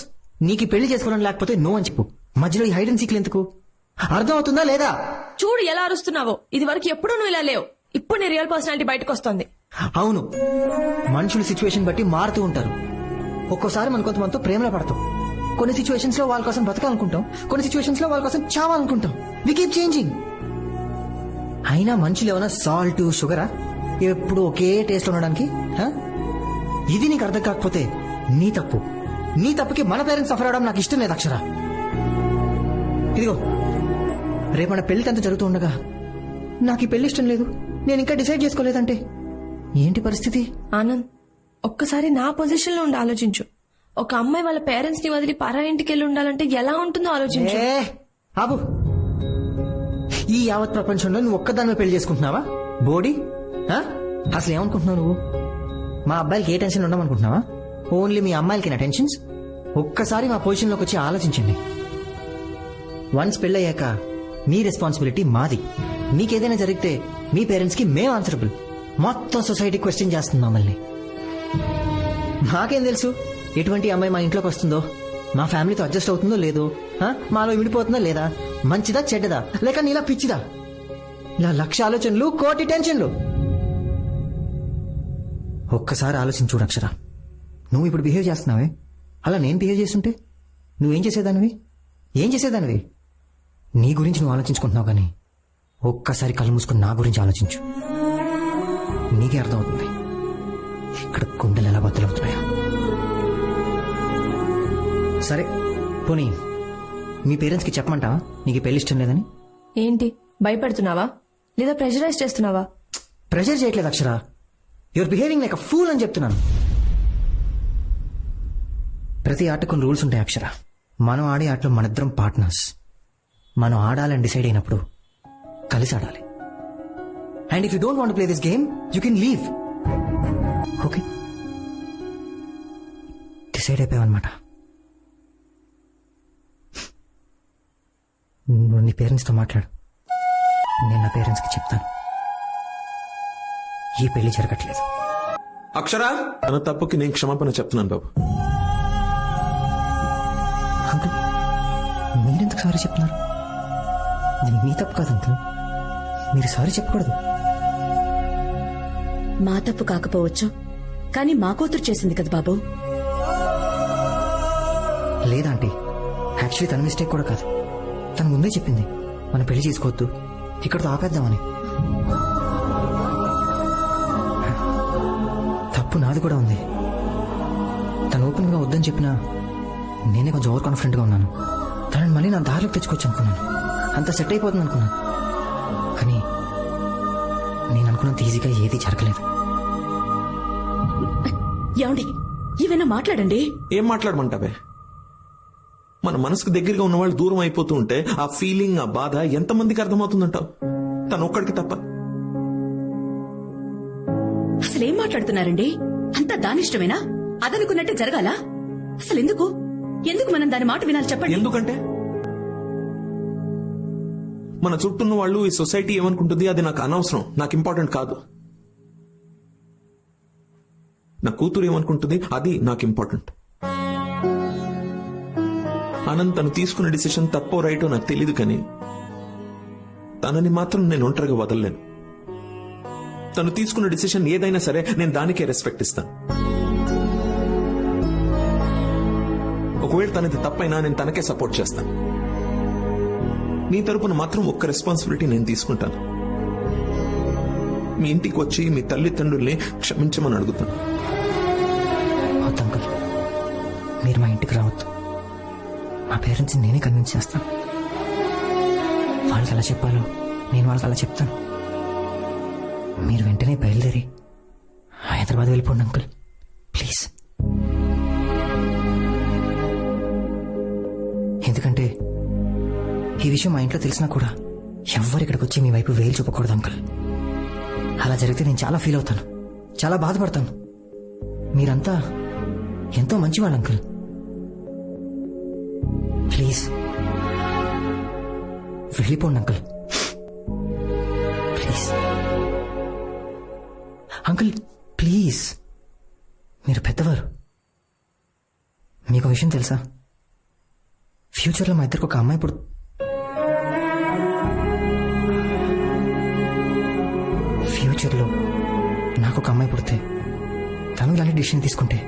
నీకు ఈ పెళ్లి చేసుకోవడం లేకపోతే నో అని చెప్పు. మధ్యలో ఈ హైడ్ అండ్ సీక్లు ఎందుకు? అర్థం అవుతుందా లేదా? చూడు ఎలా అరుస్తున్నావో. ఇది వరకు ఎప్పుడూ నువ్వు ఇలా లేవు. ఇప్పుడు నీ రియల్ పర్సనాలిటీ బయటకు వస్తుంది. అవును, మనుషులు సిచ్యువేషన్ బట్టి మారుతూ ఉంటారు. ఒక్కోసారి మన కొంతమందితో ప్రేమలో పడతాం. కొన్ని సిచ్యువేషన్స్ లో వాళ్ళ కోసం బతకాలనుకుంటాం, కొన్ని సిచ్యువేషన్స్ లో వాళ్ళ కోసం చావాలనుకుంటాం. We keep changing. అయినా మనుషులు ఏమైనా సాల్ట్ షుగరా ఎప్పుడు ఒకే టేస్ట్ ఉండడానికి? ఇది నీకు అర్థం కాకపోతే నీ తప్పు. నీ తప్పుకి మన పేరెంట్స్ సఫర్ అవడం నాకు ఇష్టం లేదు అక్షర. ఇదిగో, రేపు మన పెళ్లి అంతా జరుగుతూ ఉండగా నాకు ఈ పెళ్లి ఇష్టం లేదు, నేను ఇంకా డిసైడ్ చేసుకోలేదంటే ఏంటి పరిస్థితి? ఆనంద్, ఒక్కసారి నా పొజిషన్ లో ఉండి ఆలోచించు. ఒక అమ్మాయి వాళ్ళ పేరెంట్స్ ని వదిలి పరా ఇంటికి వెళ్ళి ఉండాలంటే ఎలా ఉంటుందో ఆలోచించు. ఆబు, ఈ యావత్ ప్రపంచంలో నువ్వు ఒక్కదాన్ని పెళ్లి చేసుకుంటున్నావా బోడీ? అసలు ఏమనుకుంటున్నావు నువ్వు? మా అబ్బాయిలకి ఏ టెన్షన్ ఉండమనుకుంటున్నావా? ఓన్లీ మీ అమ్మాయిలకి టెన్షన్స్. ఒక్కసారి మా పొజిషన్ లోకి వచ్చి ఆలోచించండి. వన్స్ పెళ్ళయ్యాక మీ రెస్పాన్సిబిలిటీ మాది. మీకేదైనా జరిగితే మీ పేరెంట్స్ కి మేము ఆన్సరబుల్. మొత్తం సొసైటీ క్వశ్చన్ చేస్తుంది మమ్మల్ని. మాకేం తెలుసు ఎటువంటి అమ్మాయి మా ఇంట్లోకి వస్తుందో, మా ఫ్యామిలీతో అడ్జస్ట్ అవుతుందో లేదో, మాలో విడిపోతుందో లేదా, మంచిదా చెడ్డదా, లేక నీలా పిచ్చిదా? ఇలా 1,00,000 ఆలోచనలు, 1,00,00,000 టెన్షన్లు. ఒక్కసారి ఆలోచించు అక్షర. నువ్వు ఇప్పుడు బిహేవ్ చేస్తున్నావే, అలా నేను బిహేవ్ చేస్తుంటే నువ్వేం చేసేదానివి? ఏం చేసేదానివి? నీ గురించి నువ్వు ఆలోచించుకుంటున్నావు కానీ ఒక్కసారి కళ్ళు మూసుకుని నా గురించి ఆలోచించు. నీకే అర్థమవుతుంది ఇక్కడ గుండెలు ఎలా బద్దలవుతున్నాయా. సరే పోనీ మీ పేరెంట్స్ కి చెప్పమంటావా నీకు పెళ్లి ఇష్టం లేదని? ఏంటి భయపెడుతున్నావా లేదా ప్రెషరైజ్ చేస్తున్నావా? ప్రెషర్ చేయట్లేదు Akshara, your behaving like a fool అని చెప్తున్నాను. ప్రతి ఆటకు కొన్ని రూల్స్ ఉంటాయి అక్షర. మనం ఆడే ఆటలో మనిద్దరం పార్ట్నర్స్. మనం ఆడాలని డిసైడ్ అయినప్పుడు కలిసి ఆడాలి. And if you don't want play this game you can leave. Okay, decide అయిపోయావన్నమాట. నువ్వు నీ పేరెంట్స్తో మాట్లాడు, నేను నా పేరెంట్స్కి చెప్తాను ఈ పెళ్లి జరగట్లేదు. అక్షరా, తన తప్పుకి నేను క్షమాపణ చెప్తున్నాను బాబు. అంకుల్, మీరెందుకు సారీ చెప్తున్నారు? ఇది మీ తప్పు కాదు అంకుల్, మీరు సారీ చెప్పకూడదు. మా తప్పు కాకపోవచ్చు, కానీ మా కూతురు చేసింది కదా బాబు. లేదా ఆంటీ, యాక్చువల్లీ తన మిస్టేక్ కూడా కాదు. తను ముందే చెప్పింది మనం పెళ్లి చేసుకోవద్దు, ఇక్కడతో ఆపేద్దామని. తప్పు నాది కూడా ఉంది. తను ఓపెన్ గా వద్దని చెప్పినా నేనే కొంచెం ఓవర్ కాన్ఫిడెంట్ గా ఉన్నాను. తనని మళ్ళీ నా దారిలోకి తెచ్చుకోవచ్చు అనుకున్నాను, అంత సెట్ అయిపోతుంది అనుకున్నాను. కానీ నేను అనుకున్నంత ఈజీగా ఏది జరగలేదు. ఏమండి, ఏమైనా మాట్లాడండి. ఏం మాట్లాడమంటావే? మన మనసుకు దగ్గరగా ఉన్న వాళ్ళు దూరం అయిపోతూ ఉంటే ఆ ఫీలింగ్, ఆ బాధ ఎంతమందికి అర్థమవుతుందంటావు? తను ఒక్కడికి తప్ప. అసలేం మాట్లాడుతున్నారండి? అంతా దానిష్టమేనా? అదనుకున్నట్టే జరగాల? అసలు ఎందుకు ఎందుకు మనం దాని మాట వినాలి చెప్పండి. ఎందుకంటే మన చుట్టూన్న వాళ్ళు, ఈ సొసైటీ ఏమనుకుంటుంది అది నాకు అనవసరం, నాకు ఇంపార్టెంట్ కాదు. నా కూతురు ఏమనుకుంటుంది అది నాకు ఇంపార్టెంట్. ఆనంద్ తను తీసుకున్న డిసిషన్ తప్పో రైటో నాకు తెలీదు, కానీ తనని మాత్రం నేను ఒంటరిగా వదలలేను. తను తీసుకున్న డిసిషన్ ఏదైనా సరే నేను దానికే రెస్పెక్ట్ ఇస్తాను. ఒకవేళ తనది తప్పైనా నేను తనకే సపోర్ట్ చేస్తాను. మీ తరపున మాత్రం ఒక్క రెస్పాన్సిబిలిటీ నేను తీసుకుంటాను. మీ ఇంటికి వచ్చి మీ తల్లిదండ్రుల్ని క్షమించమని అడుగుతాను. వద్దు అంకుల్, మీరు మా ఇంటికి రావద్దు. మా పేరెంట్స్ నేనే కన్విన్స్ చేస్తాను. వాళ్ళకి అలా చెప్పాలో నేను వాళ్ళకి అలా చెప్తాను. మీరు వెంటనే బయలుదేరి హైదరాబాద్ వెళ్ళిపోండి అంకుల్, ప్లీజ్. ఎందుకంటే ఈ విషయం మా ఇంట్లో తెలిసినా కూడా ఎవ్వరు ఇక్కడికి వచ్చి మీ వైపు వేలు చూపకూడదు అంకుల్. అలా జరిగితే నేను చాలా ఫీల్ అవుతాను, చాలా బాధపడతాను. మీరంతా ఎంతో మంచివాళ్ళు అంకుల్. ప్లీజ్ వెళ్ళిపోండి అంకుల్, ప్లీజ్. అంకుల్ ప్లీజ్, మీరు పెద్దవారు. మీకు విషయం తెలుసా? ఫ్యూచర్లో మా ఇద్దరికి ఒక అమ్మాయి ఫ్యూచర్లో నాకు ఒక అమ్మాయి పుడితే తను ఇలాంటి డిసిషన్ తీసుకుంటే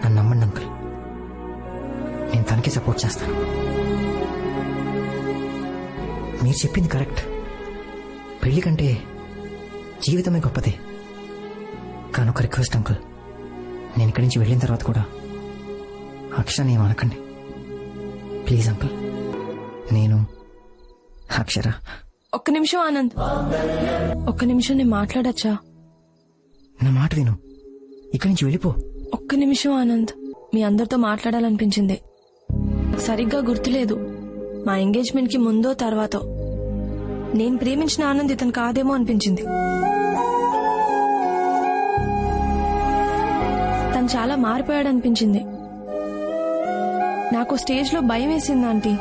నన్ను నమ్మండి అంకుల్, నేను తనకి సపోర్ట్ చేస్తాను. మీరు చెప్పింది కరెక్ట్. పెళ్లి కంటే జీవితమే గొప్పదే. కానీ ఒక రిక్వెస్ట్ అంకుల్, నేను ఇక్కడి నుంచి వెళ్ళిన తర్వాత కూడా అక్షరాన్ని ఏమనకండి ప్లీజ్ అంకుల్. నేను అక్షర. ఒక్క నిమిషం ఆనంద్, ఒక్క నిమిషం నేను మాట్లాడచ్చా? నా మాట విను, ఇక్కడి నుంచి వెళ్ళిపో. ఒక్క నిమిషం ఆనంద్, మీ అందరితో మాట్లాడాలనిపించింది. సరిగ్గా గుర్తులేదు మా ఎంగేజ్మెంట్ కి ముందో తర్వాతో. నేను ప్రేమించిన ఆనంద్ ఇతను కాదేమో అనిపించింది. తను చాలా మారిపోయాడు అనిపించింది. నాకు స్టేజ్ లో భయం వేసింది ఆంటీ.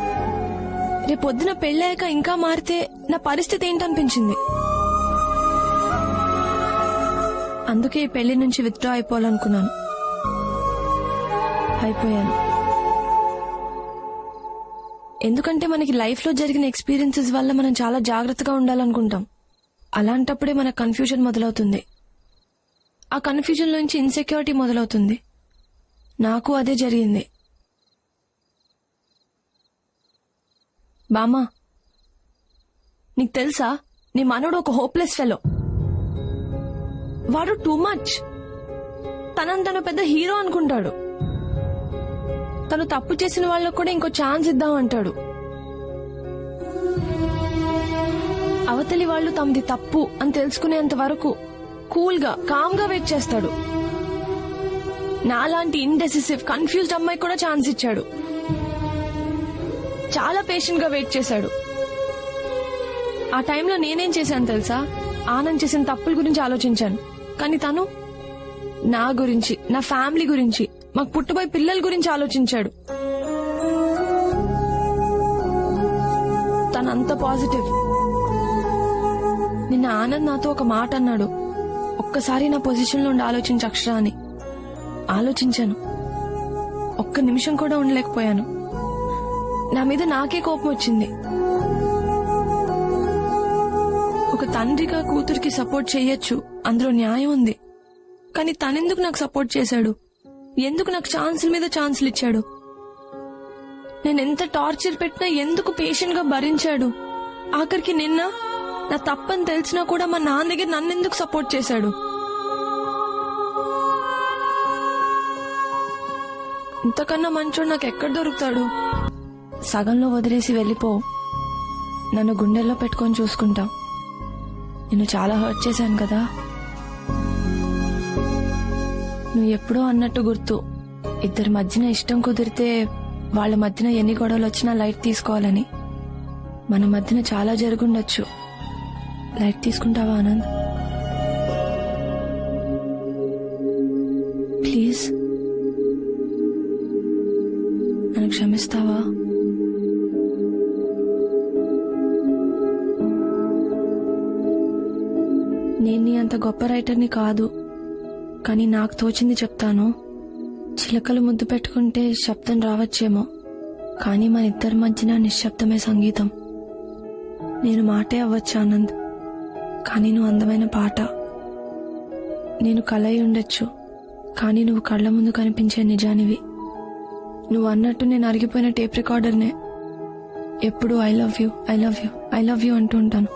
రేపొద్దున పెళ్ళాక ఇంకా మారితే నా పరిస్థితి ఏంటనిపించింది. అందుకే ఈ పెళ్లి నుంచి విత్డ్రా అయిపోవాలనుకున్నాను. అయిపోయాను. ఎందుకంటే మనకి లైఫ్ లో జరిగిన ఎక్స్పీరియన్సెస్ వల్ల మనం చాలా జాగ్రత్తగా ఉండాలనుకుంటాం. అలాంటప్పుడే మన కన్ఫ్యూజన్ మొదలవుతుంది. ఆ కన్ఫ్యూజన్ నుంచి ఇన్సెక్యూరిటీ మొదలవుతుంది. నాకు అదే జరిగింది. బామ్మా, నీకు తెలుసా నీ మనోడు ఒక హోప్లెస్ ఫెలో. వాడు టూ మచ్. తను పెద్ద హీరో అనుకుంటాడు. తను తప్పు చేసిన వాళ్ళకు కూడా ఇంకో ఛాన్స్ ఇద్దాం అంటాడు. అవతలి వాళ్ళు తమది తప్పు అని తెలుసుకునేంత వరకు కూల్ గా కామ్ గా వెయిట్ చేస్తాడు. నాలాంటి ఇండెసిసివ్ కన్ఫ్యూజ్డ్ అమ్మాయి కూడా ఛాన్స్ ఇచ్చాడు. చాలా పేషెంట్ గా వెయిట్ చేశాడు. ఆ టైంలో నేనేం చేశాను తెలుసా? ఆనంద్ చేసిన తప్పుల గురించి ఆలోచించాను. కానీ తను నా గురించి, నా ఫ్యామిలీ గురించి, మాకు పుట్టబోయే పిల్లల గురించి ఆలోచించాడు. తనంత పాజిటివ్. నిన్న ఆనంద్ నాతో ఒక మాట అన్నాడు. ఒక్కసారి నా పొజిషన్ లో ఉండి ఆలోచించు అక్షర అని. ఆలోచించాను. ఒక్క నిమిషం కూడా ఉండలేకపోయాను. నా మీద నాకే కోపం వచ్చింది. ఒక తండ్రిగా కూతురికి సపోర్ట్ చెయ్యొచ్చు, అందులో న్యాయం ఉంది. కానీ తనెందుకు నాకు సపోర్ట్ చేశాడు? ఎందుకు నాకు ఛాన్సుల మీద ఛాన్సులు ఇచ్చాడు? నేనెంత టార్చర్ పెట్టినా ఎందుకు పేషెంట్ గా భరించాడు? ఆఖరికి నిన్న నా తప్పని తెలిసినా కూడా మా నాన్న దగ్గర నన్నెందుకు సపోర్ట్ చేశాడు? ఇంతకన్నా మంచోడు నాకు ఎక్కడ దొరుకుతాడు? సగంలో వదిలేసి వెళ్ళిపో. నన్ను గుండెల్లో పెట్టుకొని చూసుకుంటా. నిన్ను చాలా హర్ట్ చేశాను కదా. నువ్వు ఎప్పుడో అన్నట్టు గుర్తు, ఇద్దరి మధ్యన ఇష్టం కుదిరితే వాళ్ళ మధ్యన ఎన్ని గొడవలు వచ్చినా లైట్ తీసుకోవాలని. మన మధ్యన చాలా జరుగుండొచ్చు. లైట్ తీసుకుంటావా ఆనంద్? ప్లీజ్ నన్ను క్షమిస్తావా? నేను నీ అంత గొప్ప రైటర్ని కాదు. కానీ నాకు తోచింది చెప్తాను. చిలకలు ముద్దు పెట్టుకుంటే శబ్దం రావచ్చేమో, కానీ మన ఇద్దరి మధ్యన నిశ్శబ్దమే సంగీతం. నేను మాటే అవ్వచ్చు ఆనంద్, కానీ నువ్వు అందమైన పాట. నేను కలై ఉండొచ్చు, కానీ నువ్వు కళ్ళ ముందు కనిపించే నిజానివి. నువ్వు అన్నట్టు నేను అరిగిపోయిన టేప్ రికార్డర్నే. ఎప్పుడు I love you, I love you, I love you అంటూ ఉంటాను.